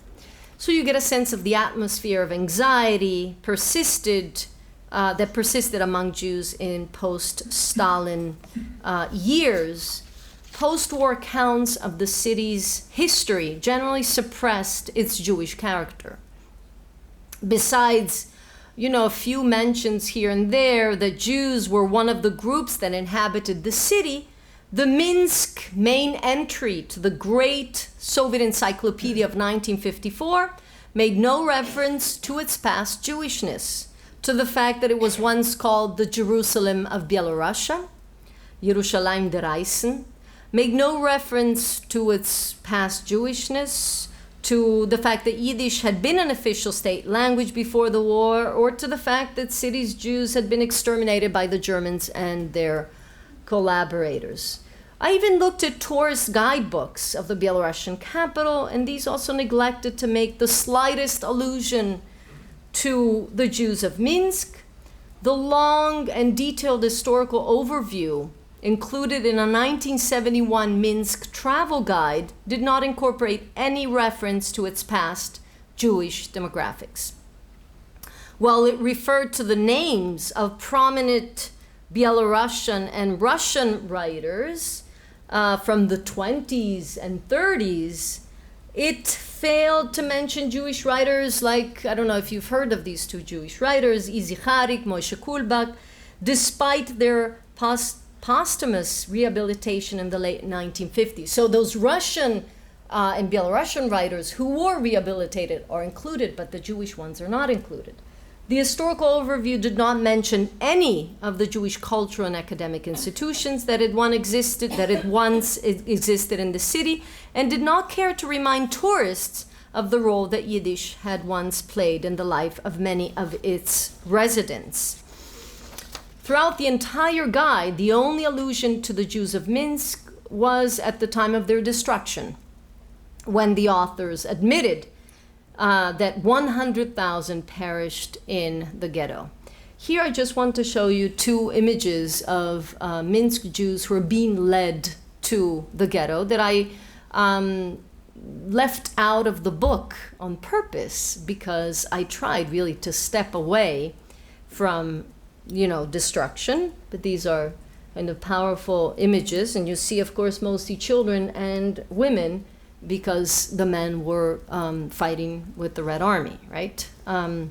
So you get a sense of the atmosphere of anxiety that persisted among Jews in post-Stalin years. Post-war accounts of the city's history generally suppressed its Jewish character. Besides, a few mentions here and there that Jews were one of the groups that inhabited the city, the Minsk main entry to the great Soviet Encyclopedia of 1954 made no reference to its past Jewishness, to the fact that it was once called the Jerusalem of Belarus, Yerushalayim der Reisen, made no reference to its past Jewishness, to the fact that Yiddish had been an official state language before the war, or to the fact that city's Jews had been exterminated by the Germans and their collaborators. I even looked at tourist guidebooks of the Belarusian capital, and these also neglected to make the slightest allusion to the Jews of Minsk. The long and detailed historical overview included in a 1971 Minsk travel guide did not incorporate any reference to its past Jewish demographics. While it referred to the names of prominent Belarusian and Russian writers from the 20s and 30s, it failed to mention Jewish writers like, I don't know if you've heard of these two Jewish writers, Izi Harik, Moshe Kulbak, despite their posthumous rehabilitation in the late 1950s. So those Russian and Belarusian writers who were rehabilitated are included, but the Jewish ones are not included. The historical overview did not mention any of the Jewish cultural and academic institutions that had once existed in the city, and did not care to remind tourists of the role that Yiddish had once played in the life of many of its residents. Throughout the entire guide, the only allusion to the Jews of Minsk was at the time of their destruction, when the authors admitted that 100,000 perished in the ghetto. Here I just want to show you two images of Minsk Jews who are being led to the ghetto that I left out of the book on purpose, because I tried really to step away from, destruction. But these are kind of powerful images, and you see, of course, mostly children and women, because the men were fighting with the Red Army, right? I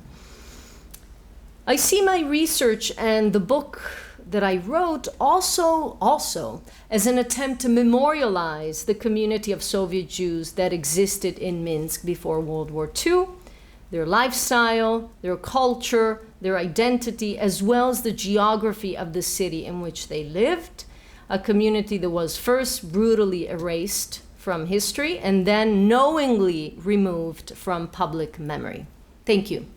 see my research and the book that I wrote also as an attempt to memorialize the community of Soviet Jews that existed in Minsk before World War II, their lifestyle, their culture, their identity, as well as the geography of the city in which they lived, a community that was first brutally erased from history and then knowingly removed from public memory. Thank you.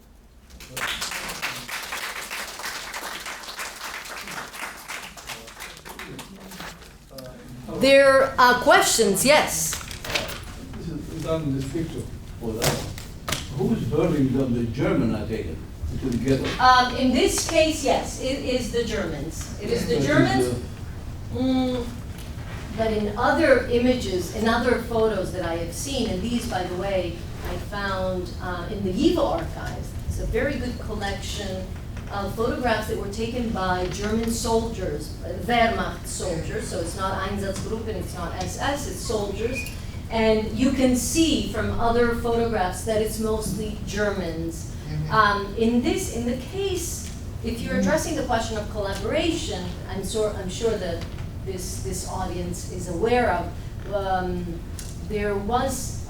There are questions, yes. This is done in this picture. Who's burning them? The German, I take it, to the ghetto. In this case, yes, it is the Germans. It is the Germans. But in other images, in other photos that I have seen, and these, by the way, I found in the YIVA archives. It's a very good collection of photographs that were taken by German soldiers, Wehrmacht soldiers, so it's not Einsatzgruppen, it's not SS, it's soldiers. And you can see from other photographs that it's mostly Germans. In the case, if you're addressing the question of collaboration, I'm sure that this audience is aware of, there was,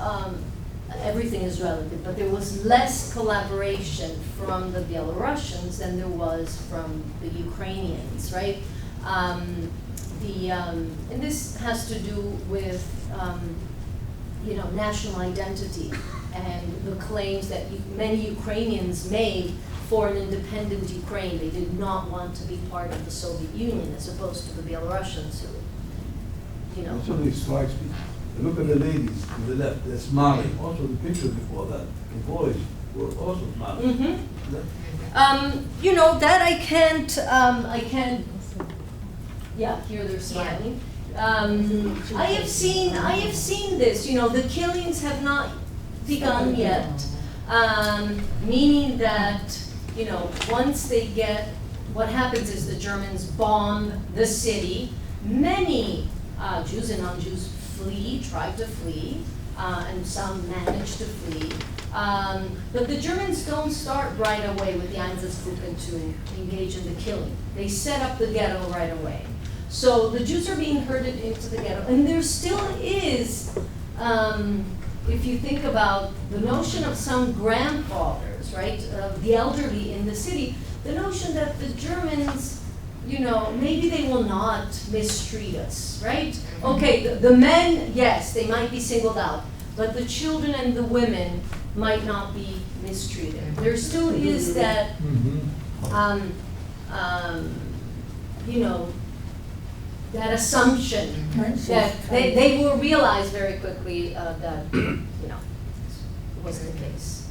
everything is relative, but there was less collaboration from the Belarusians than there was from the Ukrainians, right? And this has to do with, national identity and the claims that many Ukrainians made for an independent Ukraine. They did not want to be part of the Soviet Union, as opposed to the Belarusians who, That's what strikes me. Look at the ladies on the left, they're smiling. Also the picture before that, the boys were also smiling. Mm-hmm. That I can't, yeah, here they're smiling. I have seen this, the killings have not begun yet, meaning that, once they get, what happens is the Germans bomb the city. Many Jews and non-Jews try to flee, and some manage to flee. But the Germans don't start right away with the Einsatzgruppen to engage in the killing. They set up the ghetto right away. So the Jews are being herded into the ghetto. And there still is, if you think about the notion of some grandfathers, right, the elderly in the city, the notion that the Germans, maybe they will not mistreat us, right? Okay, the men, yes, they might be singled out, but the children and the women might not be mistreated. There still is that, that assumption that they will realize very quickly that, it wasn't the case.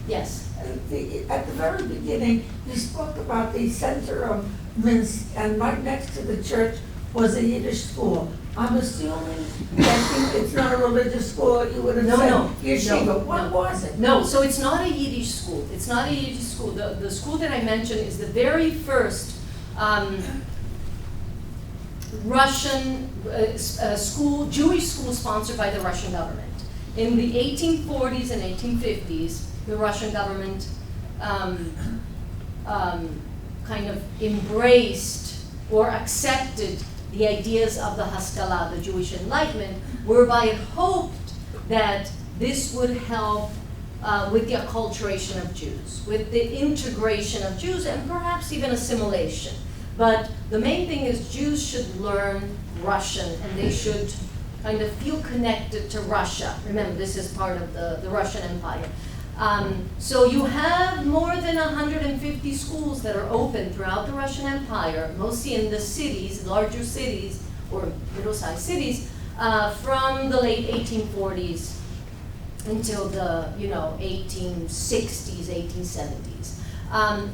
Yes? At the very beginning, you spoke about the center of Minsk, and right next to the church was a Yiddish school. I'm assuming that it's not a religious school, you would have said yeshiva. What was it? No, so it's not a Yiddish school. It's not a Yiddish school. The school that I mentioned is the very first Russian school, Jewish school sponsored by the Russian government. In the 1840s and 1850s, the Russian government kind of embraced or accepted the ideas of the Haskalah, the Jewish Enlightenment, whereby it hoped that this would help with the acculturation of Jews, with the integration of Jews, and perhaps even assimilation. But the main thing is Jews should learn Russian, and they should kind of feel connected to Russia. Remember, this is part of the Russian Empire. So you have more than 150 schools that are open throughout the Russian Empire, mostly in the cities, larger cities, or middle-sized cities, from the late 1840s until the 1860s, 1870s.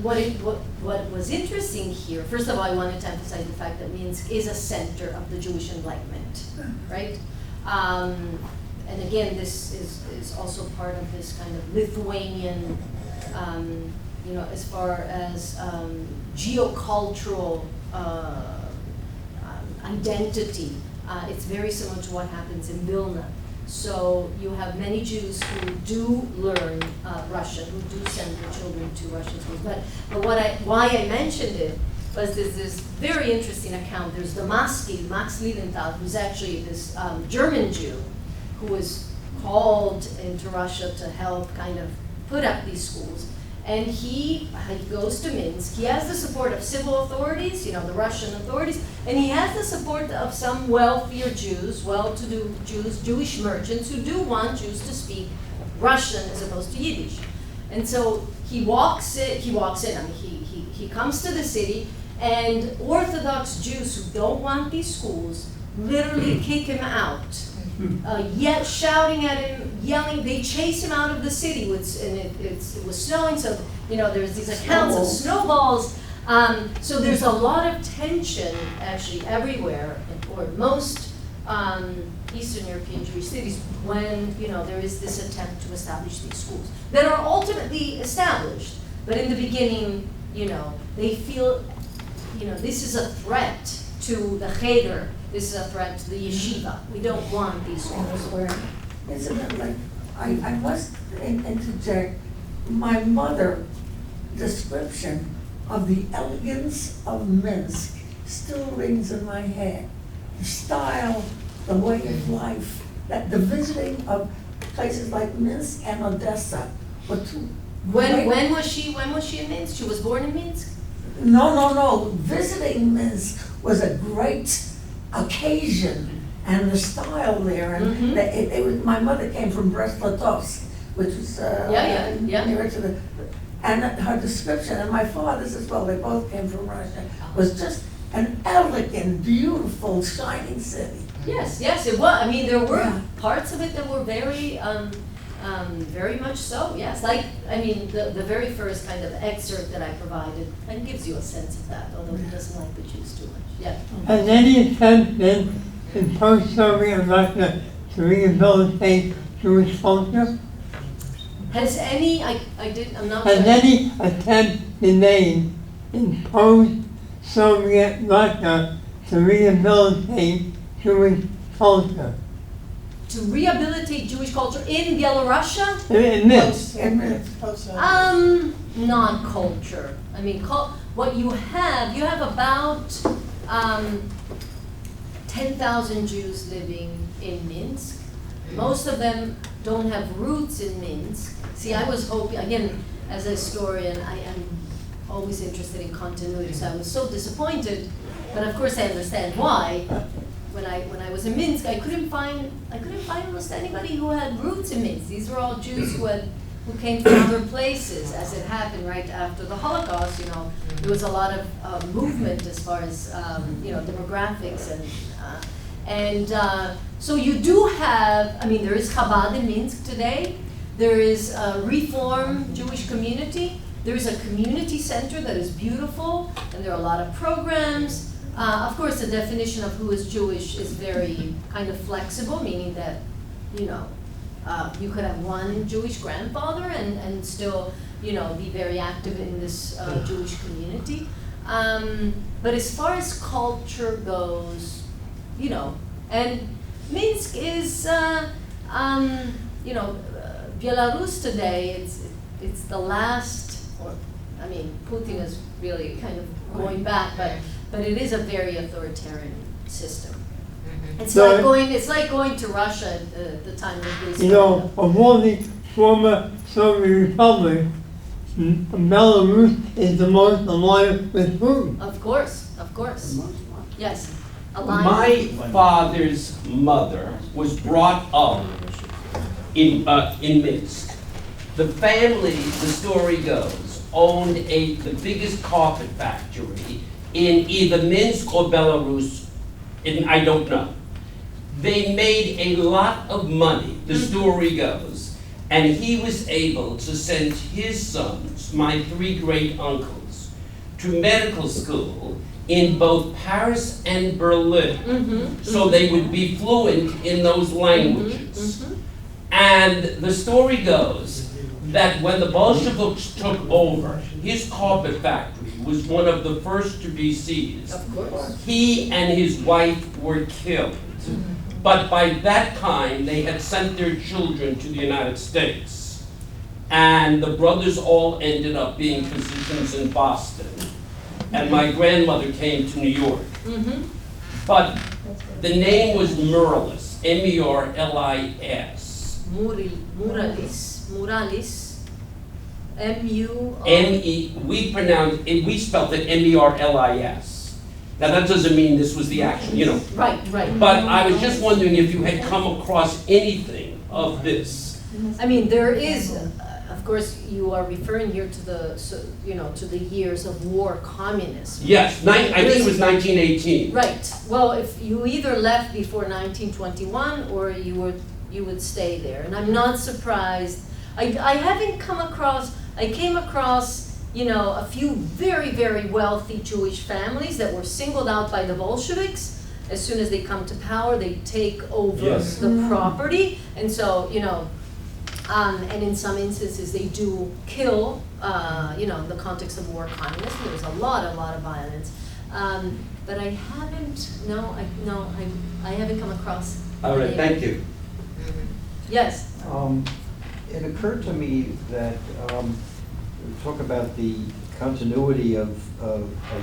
What was interesting here, first of all, I wanted to emphasize the fact that Minsk is a center of the Jewish Enlightenment, right? And again, this is also part of this kind of Lithuanian, as far as geocultural identity. It's very similar to what happens in Vilna. So you have many Jews who do learn Russian, who do send their children to Russian schools. But why I mentioned it was there's this very interesting account. There's the Max Lilienthal, who's actually this German Jew who was called into Russia to help kind of put up these schools. And he goes to Minsk. He has the support of civil authorities, the Russian authorities, and he has the support of some wealthier Jews, well-to-do Jews, Jewish merchants who do want Jews to speak Russian as opposed to Yiddish. And so he walks in, he comes to the city, and Orthodox Jews who don't want these schools literally kick him out. Shouting at him, yelling, they chase him out of the city, it was snowing, so there's these accounts of snowballs. So there's a lot of tension actually everywhere, or most Eastern European Jewish cities, when there is this attempt to establish these schools that are ultimately established. But in the beginning, they feel, this is a threat to the cheder. This is a threat to the yeshiva. We don't want these schools. Incidentally, I must interject. My mother's description of the elegance of Minsk still rings in my head. The style, the way of life, that the visiting of places like Minsk and Odessa were two. When was she in Minsk? She was born in Minsk? No. Visiting Minsk was a great occasion, and the style there, and my mother came from Brest-Litovsk, which was near to the, and her description, and my father's as well, they both came from Russia, was just an elegant, beautiful, shining city. Yes, it was. I mean, there were parts of it that were very, very much so. Yes, the very first kind of excerpt that I provided, and gives you a sense of that, although he doesn't like the Jews too much. Yeah. Has any attempt been in post-Soviet Russia to rehabilitate Jewish culture? Has any? I'm not Has sure. any attempt been made in post-Soviet Russia to rehabilitate Jewish culture? To rehabilitate Jewish culture in Belarus? In this. Non-culture. I mean, what you have about 10,000 Jews living in Minsk. Most of them don't have roots in Minsk. See, I was hoping, again, as a historian, I am always interested in continuity, so I was so disappointed, but of course I understand why. When I was in Minsk, I couldn't find almost anybody who had roots in Minsk. These were all Jews who came from other places, as it happened right after the Holocaust. There was a lot of movement as far as demographics and so you do have. I mean, there is Chabad in Minsk today. There is a Reform Jewish community. There is a community center that is beautiful, and there are a lot of programs. Of course, the definition of who is Jewish is very kind of flexible, meaning that, you could have one Jewish grandfather and still, be very active in this Jewish community. But as far as culture goes, and Minsk is, Belarus today, it's the last, Putin is really kind of going back, but it is a very authoritarian system. It's like going to Russia at the time of this. Of all the former Soviet republic, Belarus is the most aligned with Putin. Of course, of course. Yes. My father's mother was brought up in Minsk. The family, the story goes, owned the biggest carpet factory in either Minsk or Belarus, I don't know. They made a lot of money, the story goes, and he was able to send his sons, my 3 great uncles, to medical school in both Paris and Berlin, so they would be fluent in those languages. And the story goes that when the Bolsheviks took over, his carpet factory was one of the first to be seized. Of course. He and his wife were killed. But by that time, they had sent their children to the United States. And the brothers all ended up being physicians in Boston. And my grandmother came to New York. But the name was Muralis, M-E-R-L-I-S. Muralis, M-U-R... We spelled it M-E-R-L-I-S. Now that doesn't mean this was the actual, Right, right. But I was just wondering if you had come across anything of this. I mean, there is, of course, you are referring here to the, to the years of war communism. Yes, I think it was 1918. Right. Well, if you either left before 1921 or you would stay there. And I'm not surprised. I haven't come across, I came across, a few very, very wealthy Jewish families that were singled out by the Bolsheviks. As soon as they come to power, they take over the property. And so, and in some instances, they do kill, in the context of war communism. There's a lot of violence. But I haven't, I haven't come across. All right, thank you. Yes. It occurred to me that we talk about the continuity of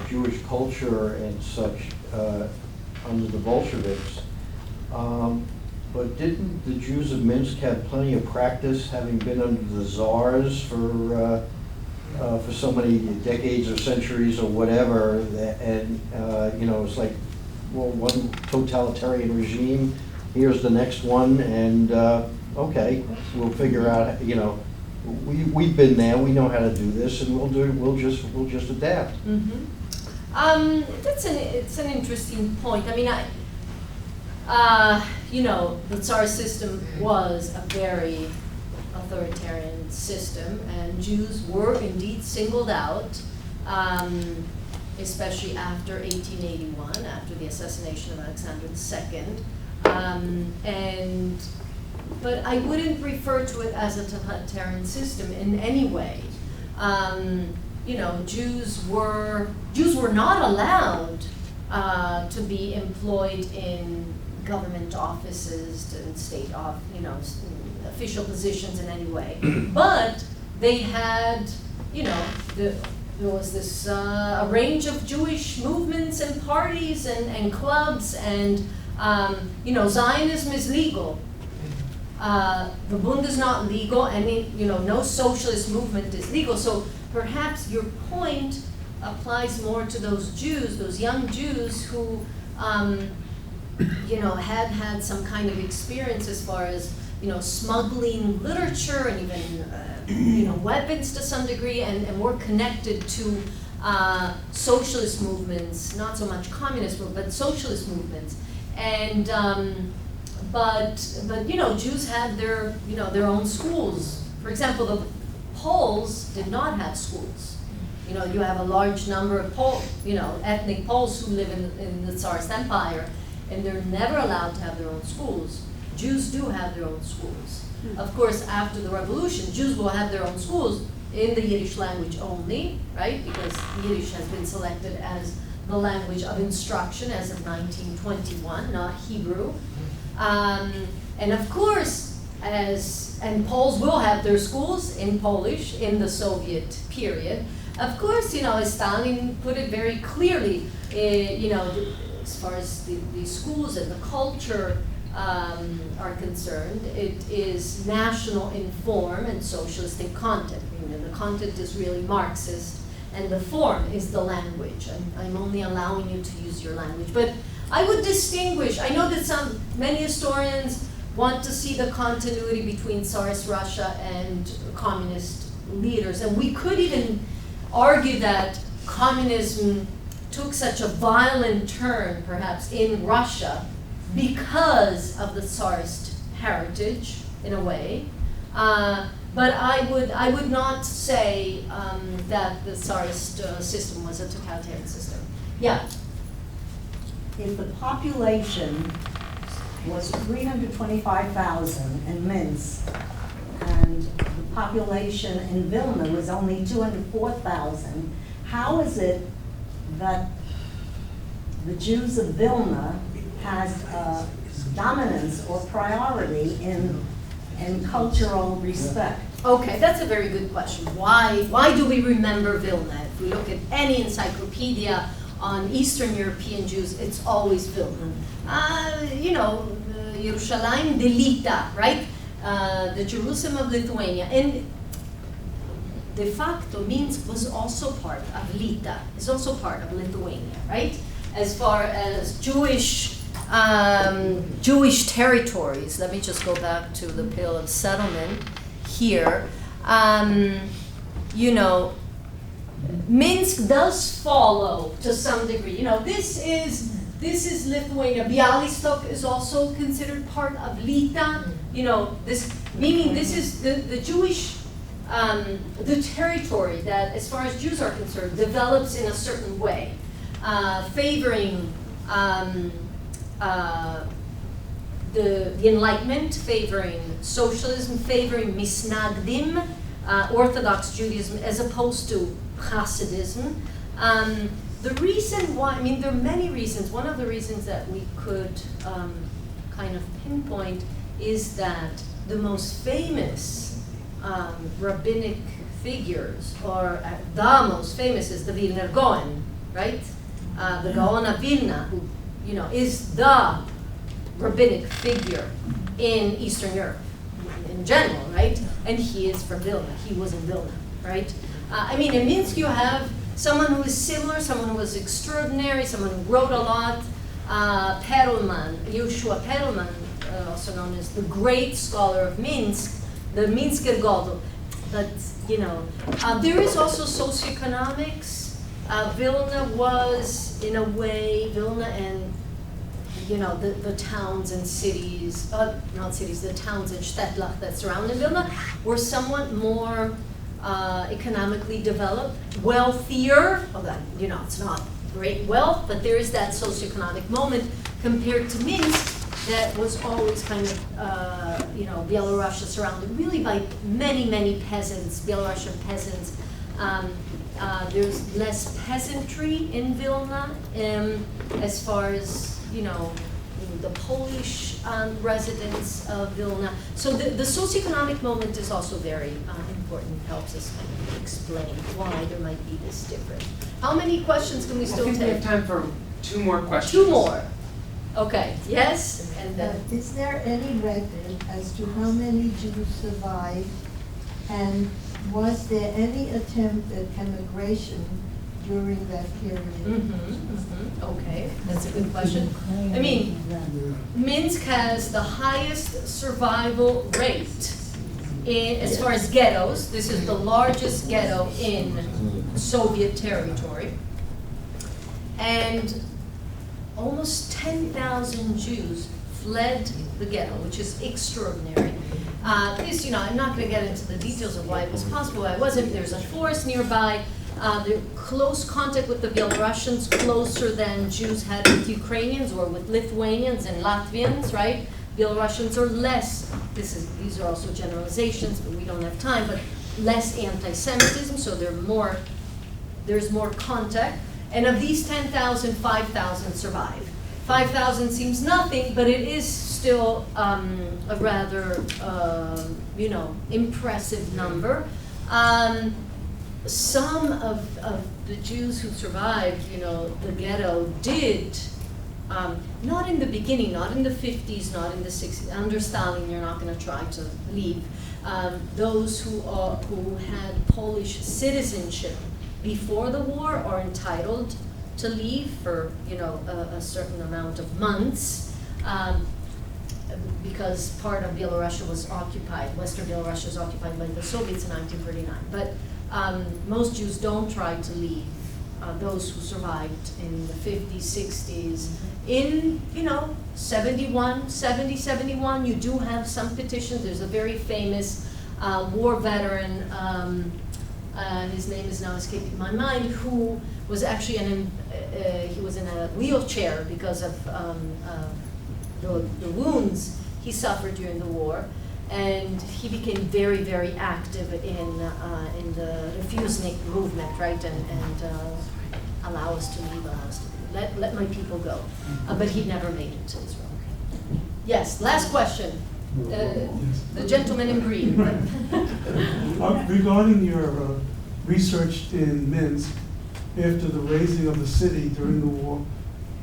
Jewish culture and such under the Bolsheviks, but didn't the Jews of Minsk have plenty of practice, having been under the czars for so many decades or centuries or whatever, and it's like, well, one totalitarian regime, here's the next one, and okay, we'll figure out, we've been there, we know how to do this, and we'll just adapt. It's an interesting point. I mean, the Tsar system was a very authoritarian system, and Jews were indeed singled out, especially after 1881, after the assassination of Alexander II. But I wouldn't refer to it as a totalitarian system in any way. Jews were not allowed to be employed in government offices and state official positions in any way. But they had, there was this a range of Jewish movements and parties and clubs, and Zionism is legal. The Bund is not legal, and no socialist movement is legal. So perhaps your point applies more to those Jews, those young Jews who, had some kind of experience as far as smuggling literature and even weapons to some degree, and were connected to socialist movements, not so much communist movements, but socialist movements, and. But Jews had their own schools. For example, the Poles did not have schools. You have a large number of ethnic Poles who live in the Tsarist Empire, and they're never allowed to have their own schools. Jews do have their own schools. Of course, after the revolution, Jews will have their own schools in the Yiddish language only, right? Because Yiddish has been selected as the language of instruction as of 1921, not Hebrew. And of course, and Poles will have their schools in Polish in the Soviet period. Of course, as Stalin put it very clearly, as far as the schools and the culture, are concerned. It is national in form and socialist in content. The content is really Marxist, and the form is the language. I'm only allowing you to use your language. But I would distinguish, I know that many historians want to see the continuity between Tsarist Russia and communist leaders. And we could even argue that communism took such a violent turn, perhaps, in Russia because of the Tsarist heritage, in a way. But I would not say that the Tsarist system was a totalitarian system. Yeah? If the population was 325,000 in Minsk, and the population in Vilna was only 204,000, how is it that the Jews of Vilna has dominance or priority in cultural respect? Okay, that's a very good question. Why do we remember Vilna? If we look at any encyclopedia on Eastern European Jews, it's always Vilna. Yerushalayim Delita, right? The Jerusalem of Lithuania. And de facto, Minsk was also part of Lita, is also part of Lithuania, right? As far as Jewish territories, let me just go back to the Pale of Settlement here. Minsk does follow to some degree. This is Lithuania. Bialystok is also considered part of Lita. Meaning this is the Jewish, the territory that, as far as Jews are concerned, develops in a certain way, favoring the Enlightenment, favoring socialism, favoring misnagdim, Orthodox Judaism, as opposed to Hasidism. The reason why, there are many reasons. One of the reasons that we could kind of pinpoint is that the most famous rabbinic figures, or the most famous, is the Vilna Gaon, right? The Gaon of Vilna, who is the rabbinic figure in Eastern Europe in general, right? And he is from Vilna. He was in Vilna, right? In Minsk you have someone who is similar, someone who was extraordinary, someone who wrote a lot. Perelman, Yoshua Perelman, also known as the great scholar of Minsk, the Minsker Godel. But, there is also socioeconomics. Vilna was, in a way, Vilna and, the towns and cities, not cities, the towns and Shtetlach that surrounded Vilna were somewhat more economically developed, wealthier. Although, it's not great wealth, but there is that socioeconomic moment compared to Minsk that was always kind of, Belarusia surrounded really by many, many peasants, Belarusian peasants. There's less peasantry in Vilna as far as, the Polish residents of Vilna. So the socioeconomic moment is also very important, helps us kind of explain why there might be this difference. How many questions can we still take? I think we have time for 2 more questions. 2 more. Okay, yes? And then. Is there any record as to how many Jews survived, and was there any attempt at emigration during that period? Okay, that's a good question. Minsk has the highest survival rate as far as ghettos. This is the largest ghetto in Soviet territory. And almost 10,000 Jews fled the ghetto, which is extraordinary. This, I'm not going to get into the details of why it was possible, why it wasn't. There's a forest nearby. They're close contact with the Belarusians, closer than Jews had with Ukrainians or with Lithuanians and Latvians, right? Belarusians are less, these are also generalizations, but we don't have time, but less anti-Semitism, so there's more contact. And of these 10,000, 5,000 survive. 5,000 seems nothing, but it is still a rather, impressive number. Some of the Jews who survived, the ghetto did Not in the beginning, not in the 50s, not in the 60s. Under Stalin, you're not going to try to leave. Those who had Polish citizenship before the war are entitled to leave for a certain amount of months, because part of Belarus was occupied. Western Belarus was occupied by the Soviets in 1939. But most Jews don't try to leave. Those who survived in the 50s, 60s, in 71, you do have some petitions. There's a very famous war veteran, his name is now escaping my mind, who was actually he was in a wheelchair because of the wounds he suffered during the war, and he became very, very active in the refusnik movement, right, and allow us to leave, let my people go. But he never made it to Israel. Yes, last question. The gentleman in green. Regarding your research in Minsk, after the razing of the city during the war,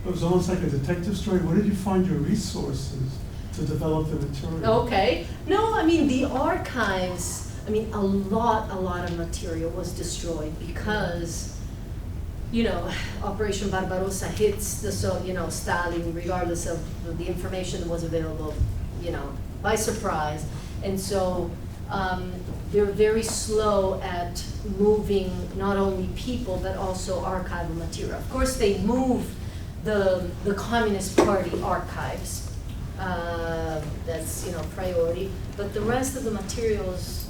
it was almost like a detective story. Where did you find your resources to develop the material? Okay. No, I mean, the archives, I mean, a lot of material was destroyed because, Operation Barbarossa hits Stalin, regardless of the information that was available, by surprise. And so they're very slow at moving not only people, but also archival material. Of course, they move the Communist Party archives. That's priority. But the rest of the materials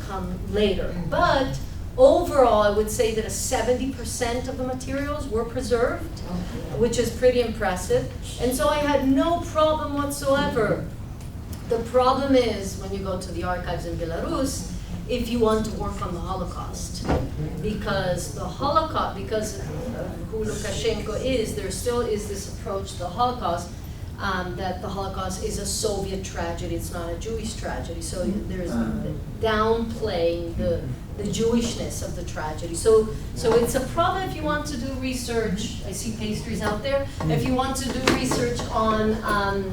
come later. But overall, I would say that 70% of the materials were preserved, which is pretty impressive. And so I had no problem whatsoever. The problem is when you go to the archives in Belarus, if you want to work on the Holocaust. Because the Holocaust, because of who Lukashenko is, there still is this approach to the Holocaust, that the Holocaust is a Soviet tragedy, it's not a Jewish tragedy. So there's downplaying the Jewishness of the tragedy. So it's a problem if you want to do research. I see pastries out there. If you want to do research on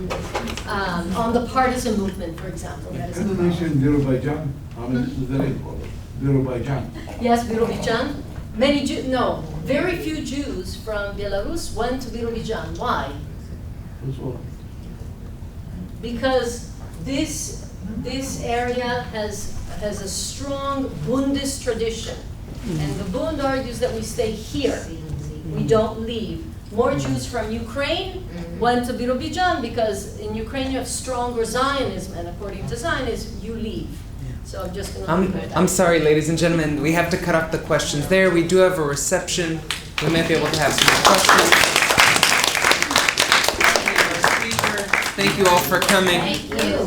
the partisan movement, for example. That is Can you mention Azerbaijan? This is very important. Azerbaijan. Yes, Birobidzhan. Very few Jews from Belarus went to Birobidzhan. Why? Because this area has a strong Bundist tradition, and the Bund argues that we stay here, we don't leave. More Jews from Ukraine went to Birobidzhan because in Ukraine you have stronger Zionism, and according to Zionism, you leave. So I'm just going to leave it. I'm sorry, ladies and gentlemen, we have to cut off the questions there. We do have a reception. We might be able to have some more questions. Thank you all for coming. Thank you.